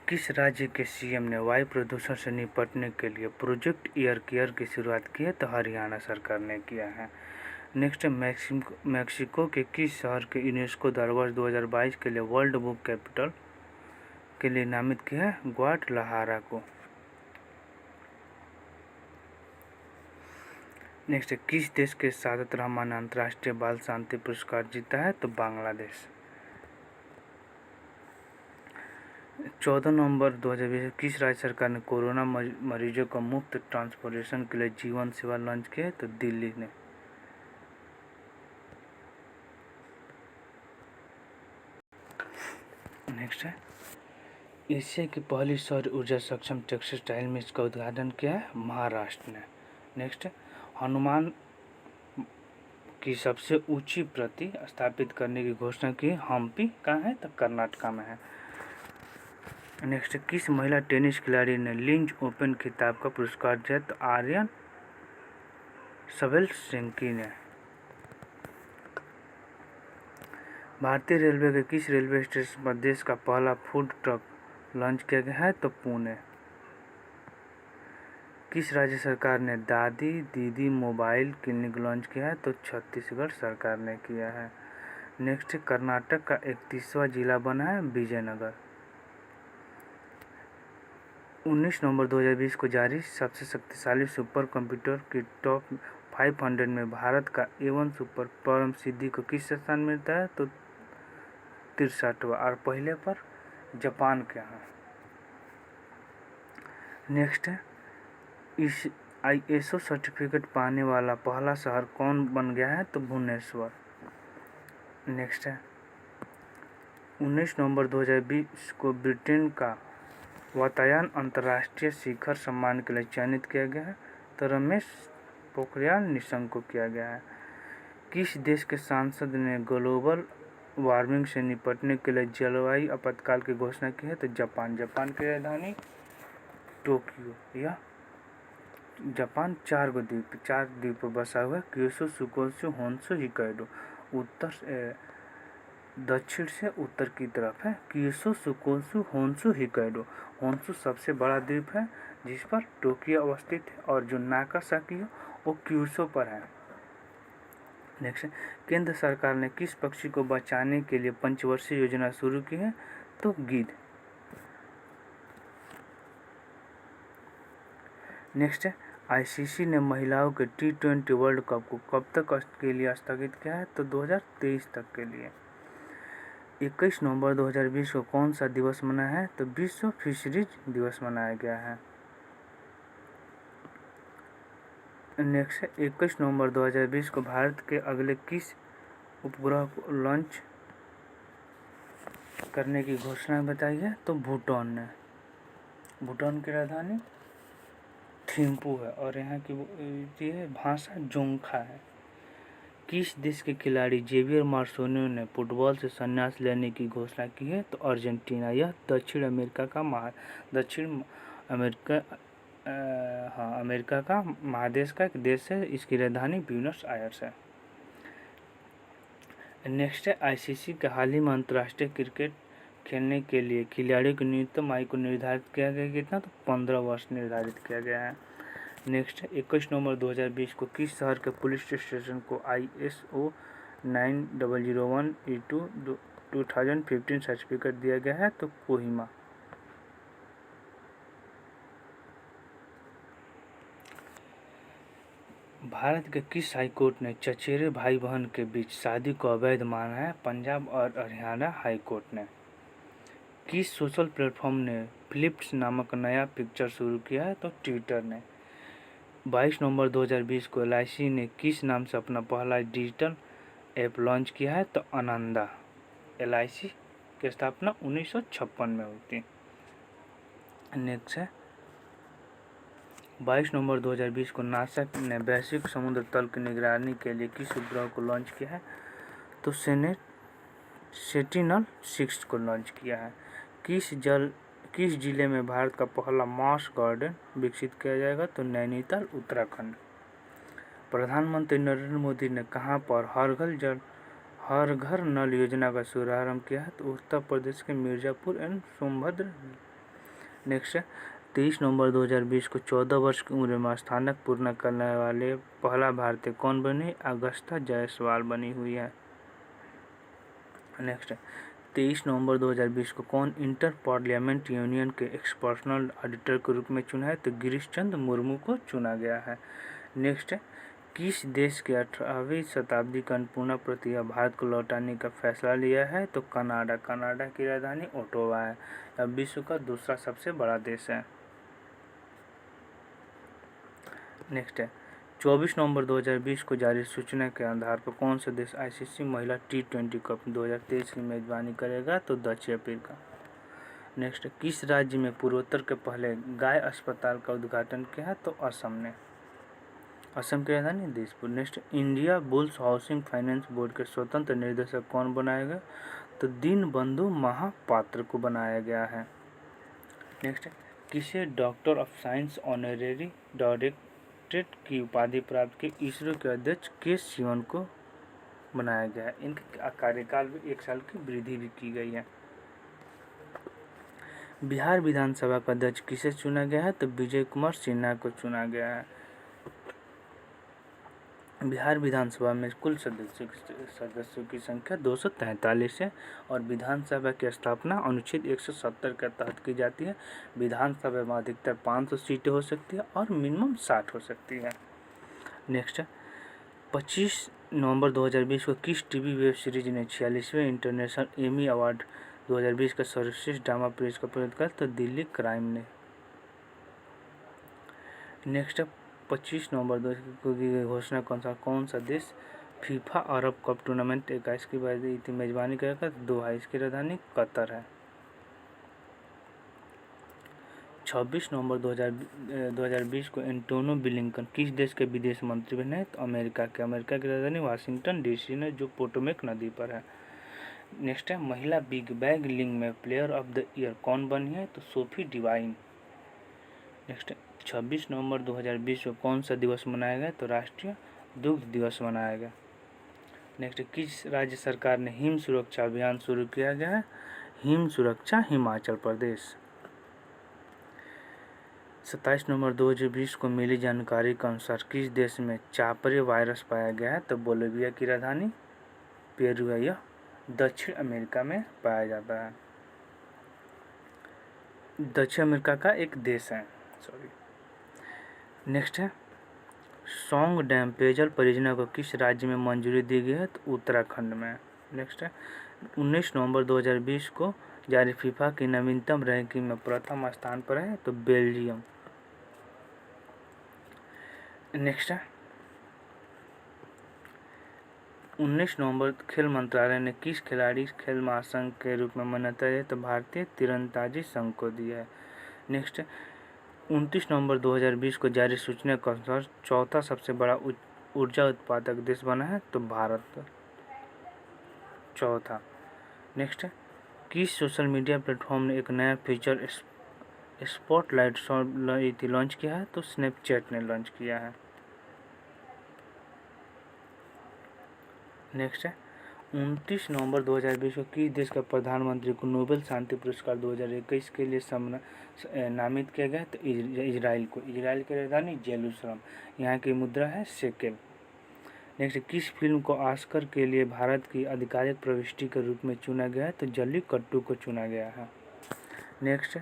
किस राज्य के सीएम ने वायु प्रदूषण से निपटने के लिए प्रोजेक्ट एयर केयर की शुरुआत की है? तो हरियाणा सरकार ने किया है। नेक्स्ट, मैक्सिको के किस शहर के यूनेस्को द्वारा वर्ष 2022 के लिए वर्ल्ड बुक कैपिटल के लिए नामित किया है? ग्वाडलहारा को। नेक्स्ट, किस देश के सादत रहमान ने अंतर्राष्ट्रीय बाल शांति पुरस्कार जीता है? तो बांग्लादेश। 14 नवंबर 2020 किस राज्य सरकार ने कोरोना मरीजों को मुफ्त ट्रांसपोर्टेशन के लिए जीवन सेवा लॉन्च किया है? तो दिल्ली ने। नेक्स्ट है, एशिया की पहली सौर ऊर्जा सक्षम टेक्सटाइल मिल का उद्घाटन किया है महाराष्ट्र ने। नेक्स्ट है, हनुमान की सबसे ऊंची प्रति स्थापित करने की घोषणा की हम्पी कहाँ है, तो कर्नाटक में है। नेक्स्ट, किस महिला टेनिस खिलाड़ी ने लिंज ओपन खिताब का पुरस्कार दिया, तो आर्यन सबेलस्की ने। भारतीय रेलवे के किस रेलवे स्टेशन पर देश का पहला फूड ट्रक लॉन्च किया गया है, तो पुणे। किस राज्य सरकार ने दादी दीदी मोबाइल क्लिनिक लॉन्च किया है, तो छत्तीसगढ़ सरकार ने किया है। नेक्स्ट, कर्नाटक का 31वां जिला बना है विजयनगर। 19 नवंबर 2020 को जारी सबसे शक्तिशाली सुपर कंप्यूटर की टॉप 500 में भारत का A1 सुपर परम सिद्धि को किस स्थान मिलता है, तो 63वां, और पहले पर जापान के यहाँ। नेक्स्ट है, इस ISO सर्टिफिकेट पाने वाला पहला शहर कौन बन गया है, तो भुवनेश्वर। नेक्स्ट है, 19 नवंबर 2020 को ब्रिटेन का वातायन अंतर्राष्ट्रीय शिखर सम्मान के लिए चयनित किया गया है, तो रमेश पोखरियाल निशंक को किया गया है। किस देश के सांसद ने ग्लोबल वार्मिंग से निपटने के लिए जलवायु आपातकाल की घोषणा की है, तो जापान। जापान की राजधानी टोक्यो। या जापान 4 द्वीप पर बसा हुआ है, क्यूशू, शुकोत्सु, होन्शु, होक्काइडो। दक्षिण से उत्तर की तरफ है क्यूशू, शुकोत्सु, होन्शु, होक्काइडो। होन्शु सबसे बड़ा द्वीप है जिस पर टोक्यो अवस्थित है, और जो नागासाकी है वो क्यूशू पर है। नेक्स्ट, केंद्र सरकार ने किस पक्षी को बचाने के लिए पंचवर्षीय योजना शुरू की है, तो गिद्ध। नेक्स्ट है, ICC ने महिलाओं के T20 वर्ल्ड कप को कब तक के लिए स्थगित किया है, तो 2023 तक के लिए। 21 नवंबर 2020 को कौन सा दिवस मनाया है, तो विश्व फिशरीज दिवस मनाया गया है। नेक्स्ट है, 21 नवंबर 2020 को भारत के अगले किस उपग्रह को लॉन्च करने की घोषणा बताई है, तो भूटान ने। भूटान की राजधानी थिम्पू है, और यहाँ की भाषा जोंगखा है। किस देश के खिलाड़ी जेवियर मार्सोनो ने फुटबॉल से संन्यास लेने की घोषणा की है, तो अर्जेंटीना। यह दक्षिण अमेरिका का महादेश का एक देश है। इसकी राजधानी ब्यूनस आयर्स है। नेक्स्ट है, ICC के हाल ही में अंतर्राष्ट्रीय क्रिकेट खेलने के लिए खिलाड़ियों की न्यूनतम आयु को निर्धारित किया गया कितना, तो 15 वर्ष निर्धारित किया गया है। नेक्स्ट, 21 नवंबर 2020 को किस शहर के पुलिस स्टेशन को ISO 9001:2 2015 सर्टिफिकेट दिया गया है, तो कोहिमा। भारत के किस हाईकोर्ट ने चचेरे भाई बहन के बीच शादी को अवैध माना है, पंजाब और हरियाणा हाईकोर्ट ने। किस सोशल प्लेटफॉर्म ने फ्लिप्स नामक नया पिक्चर शुरू किया है, तो ट्विटर ने। 22 नवंबर 2020 को LIC ने किस नाम से अपना पहला डिजिटल ऐप लॉन्च किया है, तो आनंदा। LIC की स्थापना 1956 में हुई थी। नेक्स्ट है, 22 नवंबर 2020 को नासा ने वैश्विक समुद्र तल की निगरानी के लिए किस उपग्रह को लॉन्च किया है, तो सेंटिनल-6 को लॉन्च किया है। किस जिले में भारत का पहला मार्स गार्डन विकसित किया जाएगा, तो नैनीताल, उत्तराखंड। प्रधानमंत्री नरेंद्र मोदी ने कहां पर हर घर नल योजना का शुभारंभ किया है, तो उत्तर प्रदेश के मिर्जापुर एंड सोनभद्र। नेक्स्ट है, 23 नवंबर 2020 को 14 वर्ष की उम्र में स्नातक पूर्ण करने वाले पहला भारतीय कौन बनी, अगस्ता जायसवाल बनी हुई है। नेक्स्ट, 23 नवंबर 2020 को कौन इंटर पार्लियामेंट यूनियन के एक्सपर्सनल ऑडिटर के रूप में चुना है, तो गिरीश चंद्र मुर्मू को चुना गया है। नेक्स्ट, किस देश के 18वीं शताब्दी का अन्नपूर्णा प्रतिभा भारत को लौटाने का फैसला लिया है, तो कनाडा। कनाडा की राजधानी ओटावा है। यह विश्व का दूसरा सबसे बड़ा देश है। नेक्स्ट है, 24 नवंबर 2020 को जारी सूचना के आधार पर कौन सा देश आईसीसी महिला T20 कप 2023 की मेजबानी करेगा? तो दक्षिण अफ्रीका। नेक्स्ट, किस राज्य में पूर्वोत्तर के पहले गाय अस्पताल का उद्घाटन किया है? तो असम ने। असम की राजधानी Dispur. Next, India bulls housing finance board के स्वतंत्र निर्देशक कौन बनाया गया? तो दीनबंधु महापात्र को बनाया गया है। नेक्स्ट, किसे doctor of science honorary doctorate की उपाधि प्राप्त की? इसरो के अध्यक्ष के सिवन को बनाया गया है। इनके कार्यकाल में 1 साल की वृद्धि भी की गई है। बिहार विधानसभा का अध्यक्ष किसे चुना गया है? तो विजय कुमार सिन्हा को चुना गया है। बिहार विधानसभा में कुल सदस्यों की संख्या 243 है और विधानसभा की स्थापना अनुच्छेद 170 के तहत की जाती है। विधानसभा में अधिकतर 500 सीटें हो सकती है और मिनिमम 60 हो सकती है। नेक्स्ट, 25 नवंबर 2020 को किस टीवी वेब सीरीज ने 46वें इंटरनेशनल एमी अवार्ड 2020 का सर्वश्रेष्ठ ड्रामा पुरस्कार प्राप्त किया? तो दिल्ली क्राइम ने। नेक्स्ट, 25 नवंबर 2020 को घोषणा कौन सा देश फीफा अरब कप टूर्नामेंट 21 की मेजबानी करेगा? दोहा। इसकी राजधानी कतर है। 26 नवंबर 2020 को एंटोनी ब्लिंकन किस देश के विदेश मंत्री बने? तो अमेरिका के। अमेरिका की राजधानी वाशिंगटन डीसी ने, जो पोटोमेक नदी पर है। नेक्स्ट है, महिला बिग बैग में प्लेयर ऑफ द ईयर कौन बनी है? तो सोफी डिवाइन। नेक्स्ट, 26 नवंबर 2020 को कौन सा दिवस मनाया गया? तो राष्ट्रीय दुग्ध दिवस मनाया गया। नेक्स्ट, किस राज्य सरकार ने हिम सुरक्षा अभियान शुरू किया गया है? हिम सुरक्षा हिमाचल प्रदेश। 27 नवंबर 2020 को मिली जानकारी के अनुसार किस देश में चापरे वायरस पाया गया है? तो बोलिविया की राजधानी पेरू है। यह दक्षिण अमेरिका में पाया जाता है। दक्षिण अमेरिका का एक देश है। नेक्स्ट है, सौंग डैम पेयजल परियोजना को किस राज्य में मंजूरी दी गई है? तो उत्तराखंड में। नेक्स्ट है, 19 नवंबर 2020 को जारी फीफा की नवीनतम रैंकिंग में प्रथम स्थान पर है तो बेल्जियम। नेक्स्ट है, 19 नवंबर खेल मंत्रालय ने किस खिलाड़ी खेल महासंघ के रूप में मान्यता दी? तो भारतीय तीरंदाजी संघ को दिया है। नेक्स्ट, 29 नवंबर 2020 को जारी सूचना के अनुसार चौथा सबसे बड़ा ऊर्जा उत्पादक देश बना है तो भारत चौथा। नेक्स्ट, किस सोशल मीडिया प्लेटफॉर्म ने एक नया फीचर स्पॉटलाइट लॉन्च किया है? तो स्नैपचैट ने लॉन्च किया है। नेक्स्ट है, 29 नवंबर 2020 को किस देश का प्रधानमंत्री को नोबेल शांति पुरस्कार 2021 के लिए नामित किया गया? तो इजराइल को। इजराइल की राजधानी जेरूसलम। यहाँ की मुद्रा है शेकेल। नेक्स्ट, किस फिल्म को ऑस्कर के लिए भारत की आधिकारिक प्रविष्टि के रूप में चुना गया है? तो जल्लीकट्टू को चुना गया है। नेक्स्ट,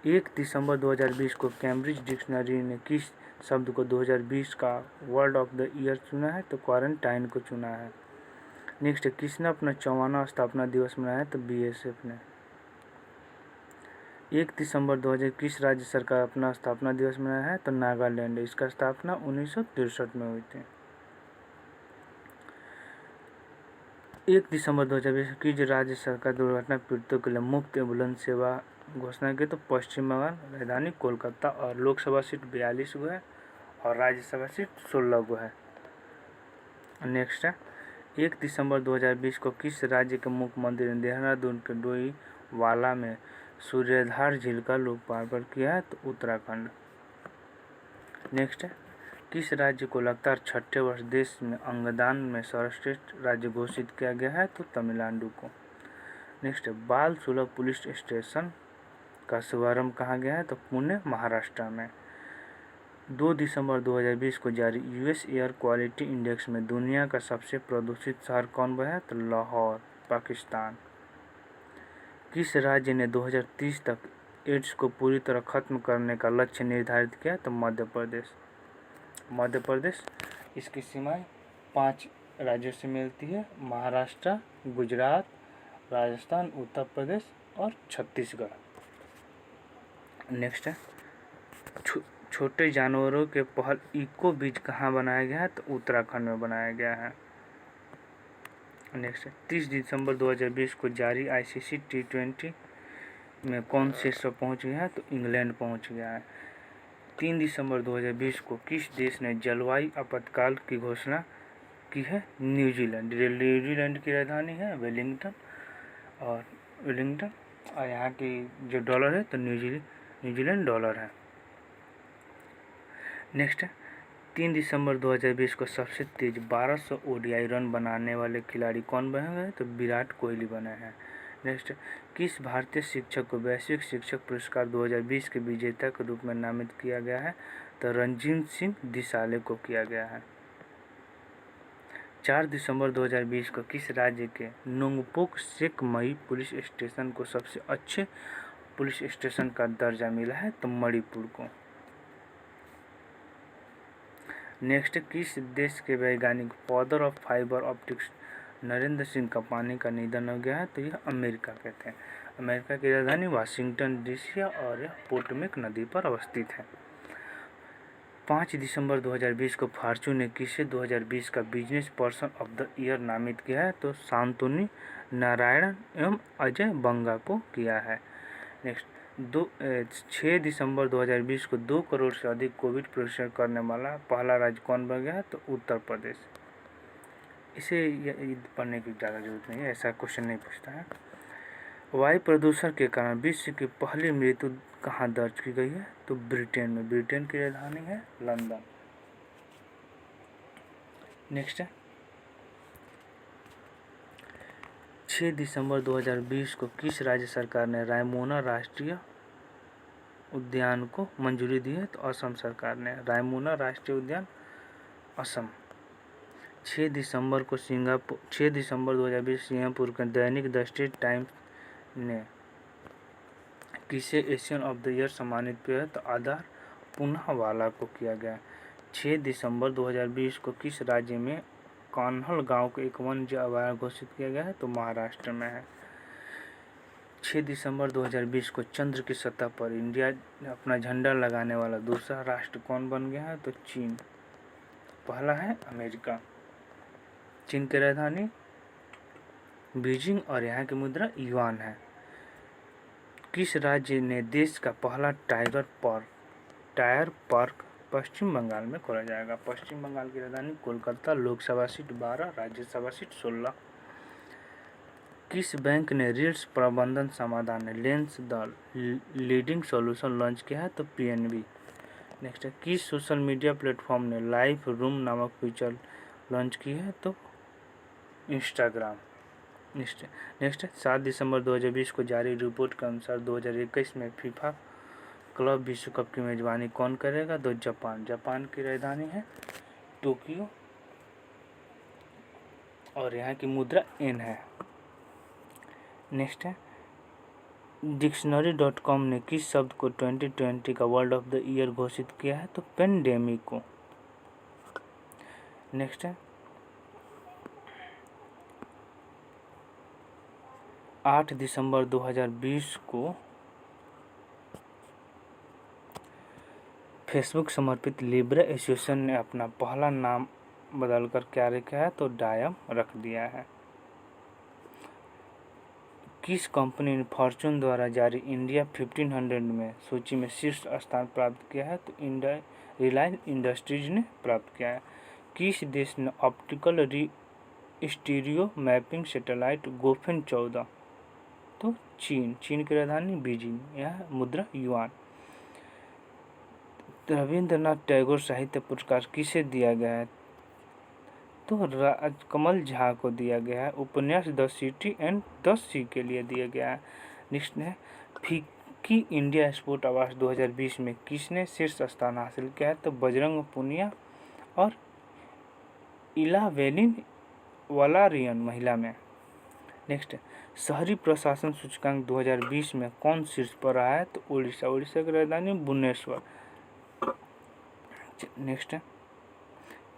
1 दिसंबर 2020 को कैम्ब्रिज डिक्शनरी ने किस शब्द को 2020 का वर्ड ऑफ द ईयर चुना है? तो क्वारंटाइन को चुना है। नेक्स्ट, किसने अपना 54वां स्थापना दिवस मनाया? तो बीएसएफ ने। 1 दिसंबर 2000 किस राज्य सरकार अपना स्थापना दिवस मनाया है? तो नागालैंड। इसका स्थापना 1963 में हुई थी। 1 दिसंबर 2020 किस राज्य सरकार दुर्घटना पीड़ितों के लिए मुफ्त एम्बुलेंस सेवा घोषणा की? तो पश्चिम बंगाल। राजधानी कोलकाता। और लोकसभा सीट 42 गो है और राज्यसभा सीट 16 गो है। नेक्स्ट है, 1 दिसंबर 2020 को किस राज्य के मुख्यमंत्री ने देहरादून के डोईवाला में सूर्यधार झील का लोकार्पण किया है? तो उत्तराखंड। नेक्स्ट है, किस राज्य को लगातार 6ठे वर्ष देश में अंगदान में सर्वश्रेष्ठ राज्य घोषित किया गया है? तो तमिलनाडु को। नेक्स्ट है, बाल सुलभ पुलिस स्टेशन का शुभारंभ कहाँ गया है? तो पुणे महाराष्ट्र में। 2 दिसंबर 2020 को जारी यूएस एयर क्वालिटी इंडेक्स में दुनिया का सबसे प्रदूषित शहर कौन बना है? तो लाहौर, पाकिस्तान। किस राज्य ने 2030 तक एड्स को पूरी तरह खत्म करने का लक्ष्य निर्धारित किया? तो मध्य प्रदेश। मध्य प्रदेश। इसकी सीमाएं 5 राज्यों से मिलती है: महाराष्ट्र, गुजरात, राजस्थान, उत्तर प्रदेश और छत्तीसगढ़। नेक्स्ट है, छोटे जानवरों के पहल इको बीज कहाँ बनाया गया है? तो उत्तराखंड में बनाया गया है। नेक्स्ट 30 दिसंबर 2020 को जारी ICC T20 में कौन शीर्ष पर पहुँच गया है? तो इंग्लैंड पहुँच गया है। 3 दिसंबर 2020 को किस देश ने जलवायु आपातकाल की घोषणा की है? न्यूजीलैंड। न्यूजीलैंड की राजधानी है वेलिंगटन और यहाँ की जो डॉलर है तो न्यूजीलैंड डॉलर है। नेक्स्ट 3 दिसंबर 2020 को सबसे तेज 1200 ODI रन बनाने वाले खिलाड़ी कौन बने हैं? तो विराट कोहली बने हैं। नेक्स्ट किस भारतीय शिक्षक को वैश्विक शिक्षक पुरस्कार 2020 के विजेता के रूप में नामित किया गया है? तो रणजीत सिंह दिसाले को किया गया है। 4 दिसंबर 2020 को किस राज्य के नोंगपोक सेकमई पुलिस स्टेशन को सबसे अच्छे पुलिस स्टेशन का दर्जा मिला है? तो मणिपुर को। नेक्स्ट किस देश के वैज्ञानिक father of fibre optics Narendra Singh Kapany का निधन हो गया है? तो यह अमेरिका के थे। अमेरिका की राजधानी वाशिंगटन DC और यह पोटोमेक नदी पर अवस्थित है। 5 दिसंबर 2020 को फॉर्च्यून ने किसे 2020 का business person of the year नामित किया है? तो शांतनु नारायण एवं अजय बंगा को किया है। नेक्स्ट 6 दिसंबर 2020 को 2 करोड़ से अधिक कोविड परीक्षण करने वाला पहला राज्य कौन बन गया है? तो उत्तर प्रदेश। इसे पढ़ने की ज़्यादा जरूरत नहीं है, ऐसा क्वेश्चन नहीं पूछता है। वायु प्रदूषण के कारण विश्व की पहली मृत्यु कहाँ दर्ज की गई है? तो ब्रिटेन में। ब्रिटेन की राजधानी है लंदन। नेक्स्ट 6 दिसंबर 2020 को किस राज्य सरकार ने रायमोना राष्ट्रीय उद्यान को मंजूरी दी है? तो असम सरकार ने। रायमोना राष्ट्रीय उद्यान असम। 6 दिसंबर 2020 सिंगापुर के दैनिक द स्ट्रेट टाइम्स ने किसे एशियन ऑफ द ईयर सम्मानित किया है? तो आधार पूनावाला को किया गया। 6 दिसंबर 2020 को किस राज्य में कान्हल गांव को एक वन्य अभयारण्य घोषित किया गया है? तो महाराष्ट्र में है। 6 दिसंबर 2020 को चंद्र की सतह पर इंडिया अपना झंडा लगाने वाला दूसरा राष्ट्र कौन बन गया है? तो चीन। पहला है अमेरिका। चीन की राजधानी बीजिंग और यहाँ की मुद्रा युआन है। किस राज्य ने देश का पहला टायर पार्क पश्चिम बंगाल में खोला जाएगा? पश्चिम बंगाल की राजधानी कोलकाता। Lok Sabha seat 12, Rajya Sabha seat 16। किस बैंक ने ऋण प्रबंधन समाधान lens the leading solution launch किया है? तो PNB। नेक्स्ट है किस सोशल मीडिया प्लेटफॉर्म ने लाइव रूम नामक फीचर लॉन्च की है? तो इंस्टाग्राम। नेक्स्ट 7 दिसंबर 2020 को जारी रिपोर्ट के अनुसार 2021 में फीफा क्लब विश्व कप की मेजबानी कौन करेगा? तो जापान की राजधानी है टोक्यो और यहाँ की मुद्रा येन है। नेक्स्ट है Dictionary.com ने किस शब्द को 2020 का वर्ड ऑफ द ईयर घोषित किया है? तो पेंडेमिक को। नेक्स्ट है 8 दिसंबर 2020 को फेसबुक समर्पित लिब्रा एसोसिएशन ने अपना पहला नाम बदलकर क्या रखा है? तो डायम रख दिया है। किस कंपनी ने फॉर्च्यून द्वारा जारी इंडिया 1500 में सूची में शीर्ष स्थान प्राप्त किया है? तो रिलायंस इंडस्ट्रीज ने प्राप्त किया है। किस देश ने ऑप्टिकल स्टीरियो मैपिंग सैटेलाइट गोफेन 14? तो चीन की राजधानी बीजिंग, यह मुद्रा युआन। रविंद्रनाथ टैगोर साहित्य पुरस्कार किसे दिया गया है? तो राजकमल झा को दिया गया है। उपन्यास द सिटी एंड द सी के लिए दिया गया है। नेक्स्ट है फिक्की इंडिया स्पोर्ट अवार्ड 2020 में किसने शीर्ष स्थान हासिल किया है? तो बजरंग पुनिया और इलावेलिन वलारियन महिला में। नेक्स्ट शहरी प्रशासन सूचकांक 2020 में कौन शीर्ष पर रहा है? तो उड़ीसा की राजधानी भुवनेश्वर। नेक्स्ट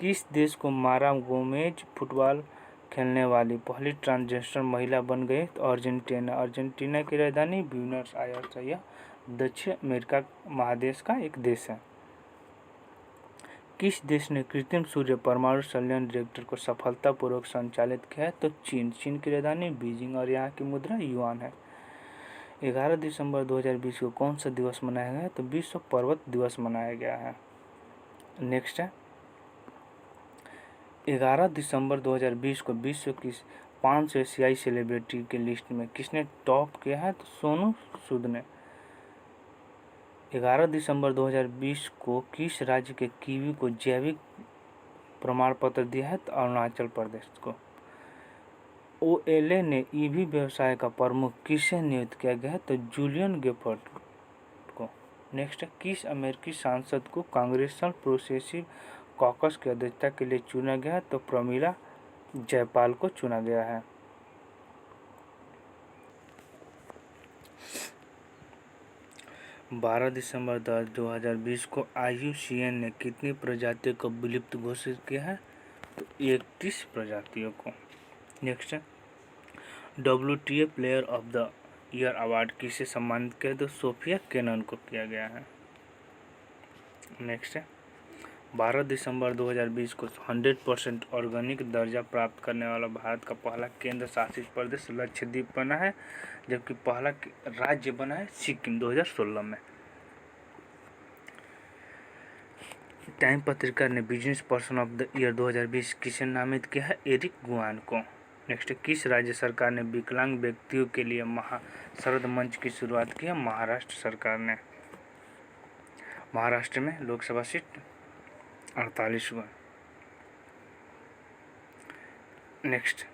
किस देश को मारा गोमेज फुटबॉल खेलने वाली पहली ट्रांसजेंडर महिला बन गई? तो अर्जेंटीना की राजधानी ब्यूनस आयर्स। यह दक्षिण अमेरिका महादेश का एक देश है। किस देश ने कृत्रिम सूर्य परमाणु संयंत्र रिएक्टर को सफलतापूर्वक संचालित किया है? तो चीन। चीन की राजधानी बीजिंग और यहाँ की मुद्रा युआन है। 11 दिसंबर 2020 को कौन सा दिवस मनाया गया है? तो विश्व पर्वत दिवस मनाया गया है। नेक्स्ट है 11 दिसंबर 2020 को विश्व की 500 एशियाई सेलिब्रिटी के लिस्ट में किसने टॉप किया है? तो सोनू सूद ने। 11 दिसंबर 2020 को किस राज्य के कीवी को जैविक प्रमाण पत्र दिया है? तो अरुणाचल प्रदेश को। ओएलए ने ईवी व्यवसाय का प्रमुख किसे नियुक्त किया गया है? तो जूलियन गेफर्ट को। नेक्स्ट है किस अमेरिकी सांसद को कांग्रेसनल प्रोग्रेसिव कॉकस की अध्यक्षता के लिए चुना गया है? तो प्रमिला जयपाल को चुना गया है। 12 दिसंबर 2020 को IUCN ने कितनी प्रजातियों को विलुप्त घोषित किया है? तो 31 प्रजातियों को। नेक्स्ट है WTA player of the year award किसे सम्मानित किया? तो सोफिया केनन को किया गया है। नेक्स्ट है 12 दिसंबर 2020 को 100% ऑर्गेनिक दर्जा प्राप्त करने वाला भारत का पहला केंद्र शासित प्रदेश लक्षद्वीप बना है, जबकि पहला राज्य बना है सिक्किम 2016 में। टाइम पत्रिका ने business person of the year 2020 किसे नामित किया है? एरिक गुआन को। नेक्स्ट किस राज्य सरकार ने विकलांग व्यक्तियों के लिए महाशरद मंच की शुरुआत की है? महाराष्ट्र सरकार ने। महाराष्ट्र में लोकसभा सीट 48 हुआ। नेक्स्ट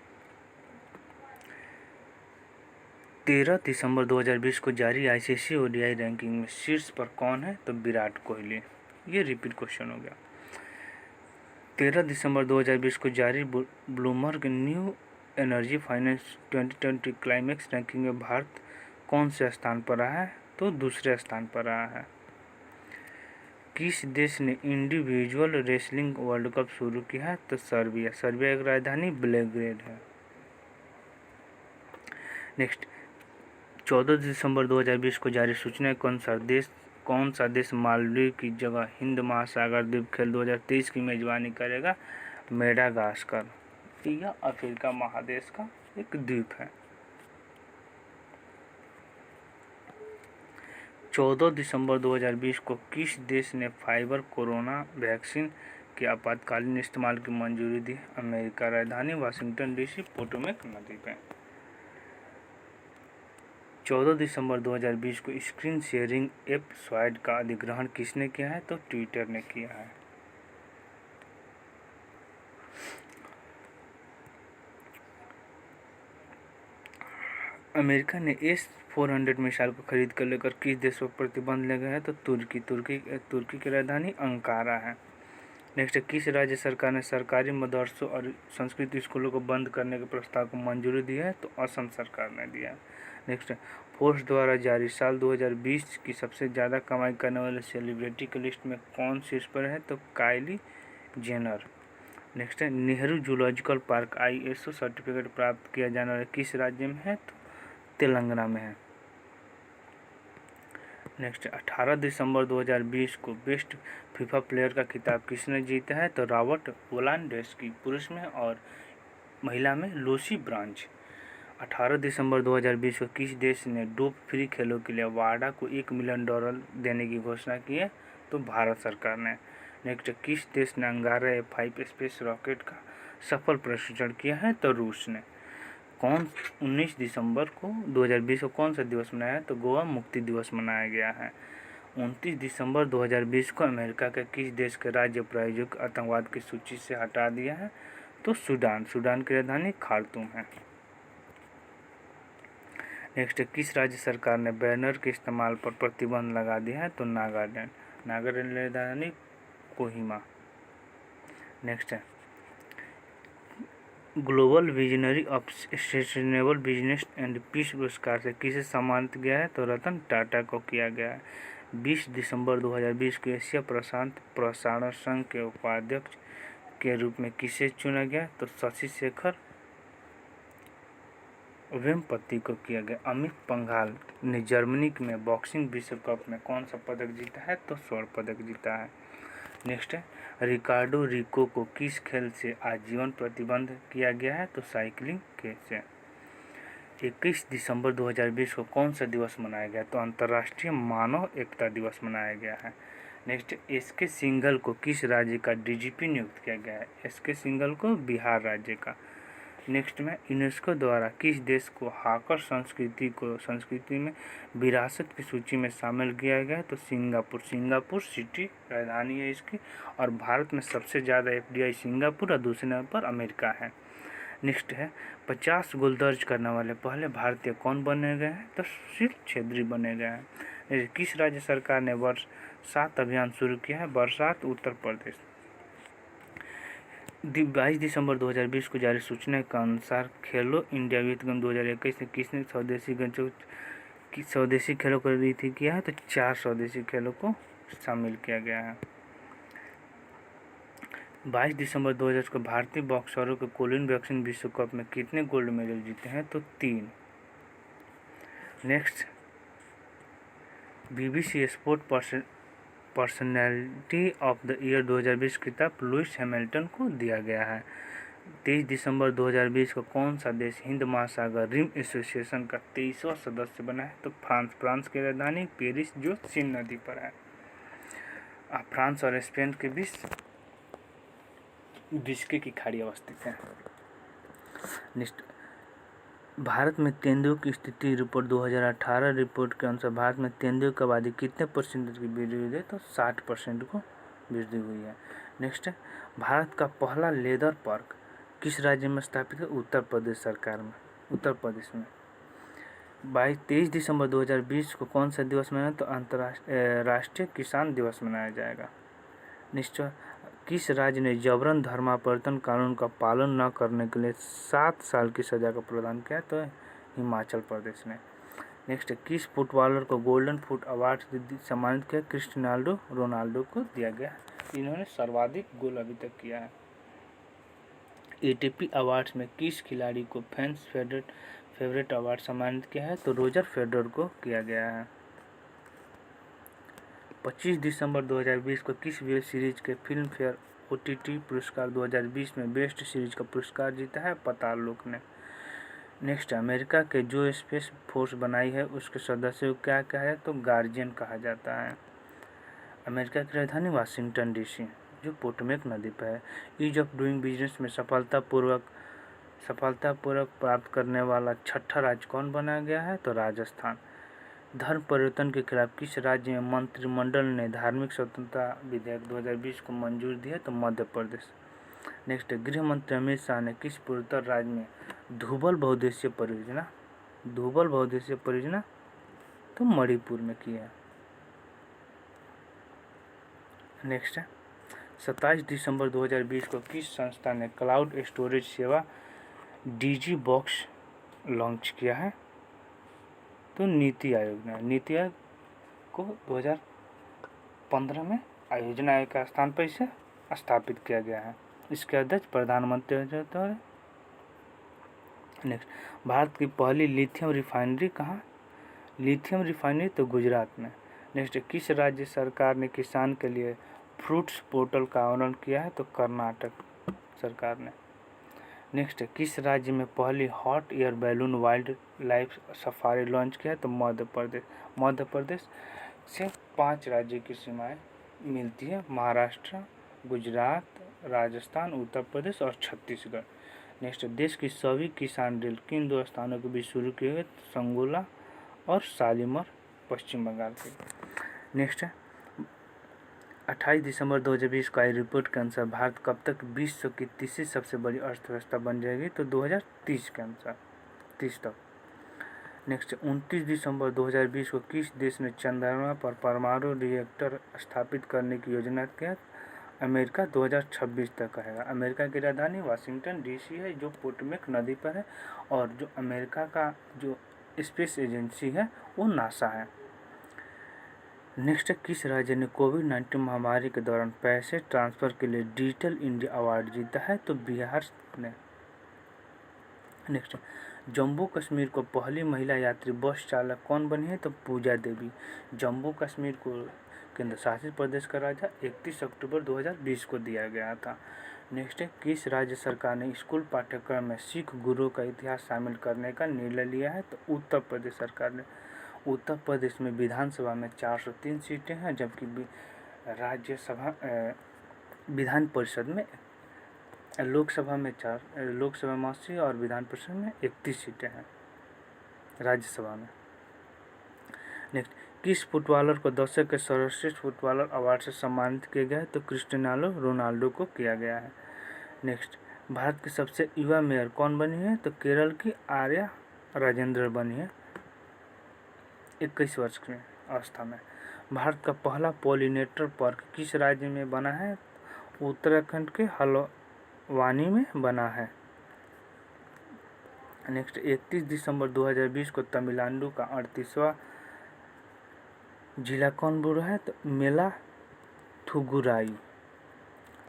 13 दिसंबर 2020 को जारी ICC ODI रैंकिंग में शीर्ष पर कौन है? तो विराट कोहली। ये रिपीट क्वेश्चन हो गया। 13 दिसंबर 2020 को जारी Bloomberg new energy finance 2020 climax ranking में भारत कौन से स्थान पर रहा है? तो दूसरे स्थान पर रहा है। किस देश ने इंडिविजुअल रेसलिंग वर्ल्ड कप शुरू किया है? तो सर्बिया। सर्बिया की राजधानी बेलग्रेड है। नेक्स्ट 14 दिसंबर 2020 को जारी सूचना कौन सा देश मालदीव की जगह हिंद महासागर द्वीप खेल 2023 की मेजबानी करेगा? मेडागास्कर। यह अफ्रीका महादेश का एक द्वीप है। 14 दिसंबर 2020 को किस देश ने फाइजर कोरोना वैक्सीन के आपातकालीन इस्तेमाल की मंजूरी दी? अमेरिका। राजधानी वाशिंगटन DC पोटोमेक नदी पे। 14 दिसंबर 2020 को स्क्रीन शेयरिंग ऐप स्वाइड का अधिग्रहण किसने किया है? तो ट्विटर ने किया है। अमेरिका ने S-400 मिसाइल को खरीद कर लेकर किस देश पर प्रतिबंध लगाया है? तो तुर्की की राजधानी अंकारा है। नेक्स्ट किस राज्य सरकार ने सरकारी मदरसों और संस्कृत स्कूलों को बंद करने के प्रस्ताव को मंजूरी दी है? तो असम सरकार ने दिया। नेक्स्ट फोर्ब्स द्वारा जारी साल 2020 की सबसे ज़्यादा कमाई करने वाले सेलिब्रिटी की लिस्ट में कौन शीर्ष पर है? तो काइली जेनर। नेक्स्ट है Nehru zoological park ISO certificate प्राप्त किया जाने वाले किस राज्य में है? तो तेलंगाना में है। नेक्स्ट 18 दिसंबर 2020 को बेस्ट फीफा प्लेयर का खिताब किसने जीता है? तो रॉबर्ट लेवांडोव्स्की पुरुष में, और महिला में लूसी ब्रांच। 18 दिसंबर 2020 को किस देश ने डोप फ्री खेलों के लिए वाडा को $1 मिलियन देने की घोषणा की है? तो भारत सरकार ने। नेक्स्ट किस देश ने अंगारा A5 स्पेस रॉकेट का सफल परीक्षण किया है? तो रूस ने। 19 दिसंबर को 2020 को कौन सा दिवस मनाया है? तो गोवा मुक्ति दिवस मनाया गया है। 29 दिसंबर 2020 को अमेरिका के किस देश के राज्य प्रायोजक आतंकवाद की सूची से हटा दिया है? तो सूडान की राजधानी खार्तूम है। नेक्स्ट किस राज्य सरकार ने बैनर के इस्तेमाल पर प्रतिबंध लगा दिया है? तो नागालैंड राजधानी कोहिमा। नेक्स्ट है global visionary of sustainable business and peace पुरस्कार से किसे सम्मानित गया है? तो रतन टाटा को किया गया है। 20 दिसंबर 2020 को एशिया प्रशांत प्रसारण संघ के उपाध्यक्ष के रूप में किसे चुना गया? तो शशि शेखर वेम्पति को किया गया। अमित पंघाल ने जर्मनी में बॉक्सिंग विश्व कप में कौन सा पदक जीता है? तो स्वर्ण पदक जीता है। नेक्स्ट है रिकार्डो रिको को किस खेल से आजीवन प्रतिबंध किया गया है? तो साइकिलिंग के से। 21 दिसंबर 2020 को कौन सा दिवस मनाया गया? तो अंतर्राष्ट्रीय मानव एकता दिवस मनाया गया है। Next, SK. सिंघल को किस राज्य का डीजीपी नियुक्त किया गया है? एस.के. सिंघल को बिहार राज्य का। नेक्स्ट में यूनेस्को द्वारा किस देश को हाकर संस्कृति में विरासत की सूची में शामिल किया गया है? तो सिंगापुर। सिंगापुर सिटी राजधानी है इसकी, और भारत में सबसे ज़्यादा एफडीआई सिंगापुर और दूसरे नंबर पर अमेरिका है। नेक्स्ट है 50 गोल दर्ज करने वाले पहले भारतीय कौन बने गए हैं? तो सुशील छेत्री बने गए हैं। किस राज्य सरकार ने बरसात अभियान शुरू किया है? बरसात उत्तर प्रदेश। 22 दिसंबर 2020 को जारी सूचना के अनुसार खेलो इंडिया यूथ गेम 2021 में किसने स्वदेशी खेलों को रीति किया है? तो 4 स्वदेशी खेलों को शामिल किया गया है। 22 दिसंबर 2000 को भारतीय बॉक्सरों के कोलिन बॉक्सिंग विश्व कप में कितने गोल्ड मेडल जीते हैं? तो 3। Next, BBC sport personality of the year 2020 खिताब लुइस हैमिल्टन को दिया गया है। 23 दिसंबर 2020 को कौन सा देश हिंद महासागर रिम एसोसिएशन का 23वां सदस्य बना है? तो फ्रांस। फ्रांस की राजधानी पेरिस जो सीन नदी पर है। फ्रांस और स्पेन के बीच बिस्के की खाड़ी अवस्थित है। नेक्स्ट, भारत में तेंदुओं की स्थिति रिपोर्ट 2018 रिपोर्ट के अनुसार भारत में तेंदुओं की आबादी कितने परसेंट की वृद्धि हुई है? तो 60% को वृद्धि हुई है। नेक्स्ट, भारत का पहला लेदर पार्क किस राज्य में स्थापित है? उत्तर प्रदेश सरकार में, उत्तर प्रदेश में। 23 दिसंबर 2020 को कौन सा दिवस मनाया? तो अंतर्राष्ट्रीय राष्ट्रीय किसान दिवस मनाया जाएगा। निश्चय, किस राज्य ने जबरन धर्मांतरण कानून का पालन न करने के लिए 7 साल की सजा का प्रावधान किया? तो हिमाचल प्रदेश ने। नेक्स्ट, किस फुटबॉलर को गोल्डन फुट अवार्ड से सम्मानित किया? क्रिस्टियानो रोनाल्डो को दिया गया। इन्होंने सर्वाधिक गोल अभी तक किया है। एटीपी अवार्ड्स में किस खिलाड़ी को फैंस फेवरेट अवार्ड सम्मानित किया है? तो रोजर फेडरर को किया गया है। 25 दिसंबर 2020 को किस वेब सीरीज के फिल्म फेयर ओटीटी पुरस्कार 2020 में बेस्ट सीरीज का पुरस्कार जीता है? पाताल लोक ने। नेक्स्ट, अमेरिका के जो स्पेस फोर्स बनाई है उसके सदस्यों को क्या कहा है? तो गार्जियन कहा जाता है। अमेरिका की राजधानी वाशिंगटन डीसी जो पोटोमेक नदी पर है। ईज ऑफ डूइंग बिजनेस में सफलतापूर्वक प्राप्त करने वाला 6ठा राज्य कौन बनाया गया है? तो राजस्थान। धर्म परिवर्तन के खिलाफ किस राज्य में मंत्रिमंडल ने धार्मिक स्वतंत्रता विधेयक 2020 को मंजूरी दी है? तो मध्य प्रदेश। नेक्स्ट, गृह मंत्री अमित शाह ने किस पूर्वोत्तर राज्य में धूबल बहुउद्देशीय परियोजना तो मणिपुर में की है। नेक्स्ट, 27 दिसंबर 2020 को किस संस्था ने क्लाउड स्टोरेज सेवा डीजी बॉक्स लॉन्च किया है? तो नीति आयोग ने। नीति आयोग को 2015 में आयोजन आयोग के स्थान पर इसे स्थापित किया गया है। इसके अध्यक्ष प्रधानमंत्री होते हैं। नेक्स्ट, भारत की पहली लिथियम रिफाइनरी कहाँ? लिथियम रिफाइनरी तो गुजरात में। नेक्स्ट, किस राज्य सरकार ने किसान के लिए फ्रूट्स पोर्टल का आयोजन किया है? तो कर्नाटक सरकार ने। नेक्स्ट, किस राज्य में पहली hot air balloon wild life safari launch किया है? तो मध्य प्रदेश। मध्य प्रदेश से 5 राज्य की सीमाएं मिलती है: महाराष्ट्र, गुजरात, राजस्थान, उत्तर प्रदेश और छत्तीसगढ़। नेक्स्ट, देश की सभी किसान रेल किन 2 स्थानों के बीच शुरू किए गए? संगोला और शालीमार, पश्चिम बंगाल के। नेक्स्ट, 28 दिसंबर 2020 को आई रिपोर्ट के अनुसार भारत कब तक विश्व की तीसरी सबसे बड़ी अर्थव्यवस्था बन जाएगी? तो 2030 के अनुसार, 30 तक। नेक्स्ट, 29 दिसंबर 2020 को किस देश ने चंद्रमा पर परमाणु रिएक्टर स्थापित करने की योजना किया? अमेरिका 2026 तक कहेगा। अमेरिका की राजधानी वाशिंगटन डीसी है जो पोटोमेक नदी पर है, और जो अमेरिका का जो स्पेस एजेंसी है वो नासा है। नेक्स्ट, किस राज्य ने कोविड-19 महामारी के दौरान पैसे ट्रांसफर के लिए डिजिटल इंडिया अवार्ड जीता है? तो बिहार ने। नेक्स्ट, जम्मू कश्मीर को पहली महिला यात्री बस चालक कौन बनी है? तो पूजा देवी। जम्मू कश्मीर केंद्र शासित प्रदेश का राजा 31 अक्टूबर 2020 को दिया गया था। नेक्स्ट है, किस राज्य सरकार ने स्कूल पाठ्यक्रम में सिख गुरुओं का इतिहास शामिल करने का निर्णय लिया है? तो उत्तर प्रदेश सरकार ने। उत्तर प्रदेश में विधानसभा में 403 सीटें हैं, जबकि राज्यसभा विधान परिषद में लोकसभा में 80 और विधान परिषद में 31 सीटें हैं राज्यसभा में। नेक्स्ट, किस फुटबॉलर को दशक के सर्वश्रेष्ठ फुटबॉलर अवार्ड से सम्मानित किया गया है? तो क्रिस्टियानो रोनाल्डो को किया गया है। नेक्स्ट, भारत की सबसे युवा मेयर कौन बनी है? तो केरल की आर्या राजेंद्र बनी है 21 वर्ष की अवस्था में। भारत का पहला पॉलिनेटर पार्क किस राज्य में बना है? उत्तराखंड के हल्द्वानी में बना है। नेक्स्ट, 31 दिसंबर 2020 को तमिलनाडु का 38वां जिला कौन बुरा है? तो मेलाथुगुराई।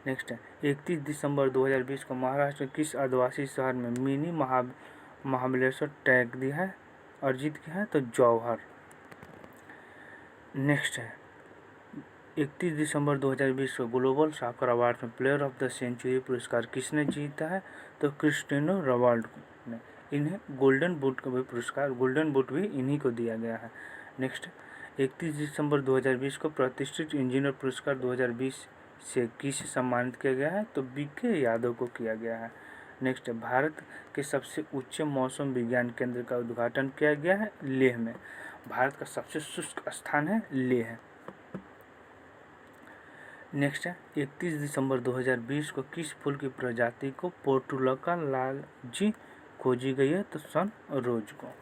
नेक्स्ट है, 31 दिसंबर 2020 को महाराष्ट्र के किस आदिवासी शहर में मिनी महाबलेश्वर टैग दिया है, अर्जित किया है? तो जौहर। नेक्स्ट है, 31 दिसंबर 2020 को ग्लोबल सॉकर अवार्ड में प्लेयर ऑफ द सेंचुरी पुरस्कार किसने जीता है? तो क्रिस्टियानो रोनाल्डो ने। इन्हें गोल्डन बूट भी इन्हीं को दिया गया है। नेक्स्ट, 31 दिसंबर 2020 को प्रतिष्ठित इंजीनियर पुरस्कार 2020 से किसे सम्मानित किया गया है? तो बीके यादव को किया गया है। नेक्स्ट, भारत के सबसे ऊंचे मौसम विज्ञान केंद्र का उद्घाटन किया गया है लेह में। भारत का सबसे शुष्क स्थान है लेह। नेक्स्ट है, 31 दिसंबर 2020 को किस फूल की प्रजाति को पोर्टुगल का लालजी खोजी गई है? तो सन रोज को।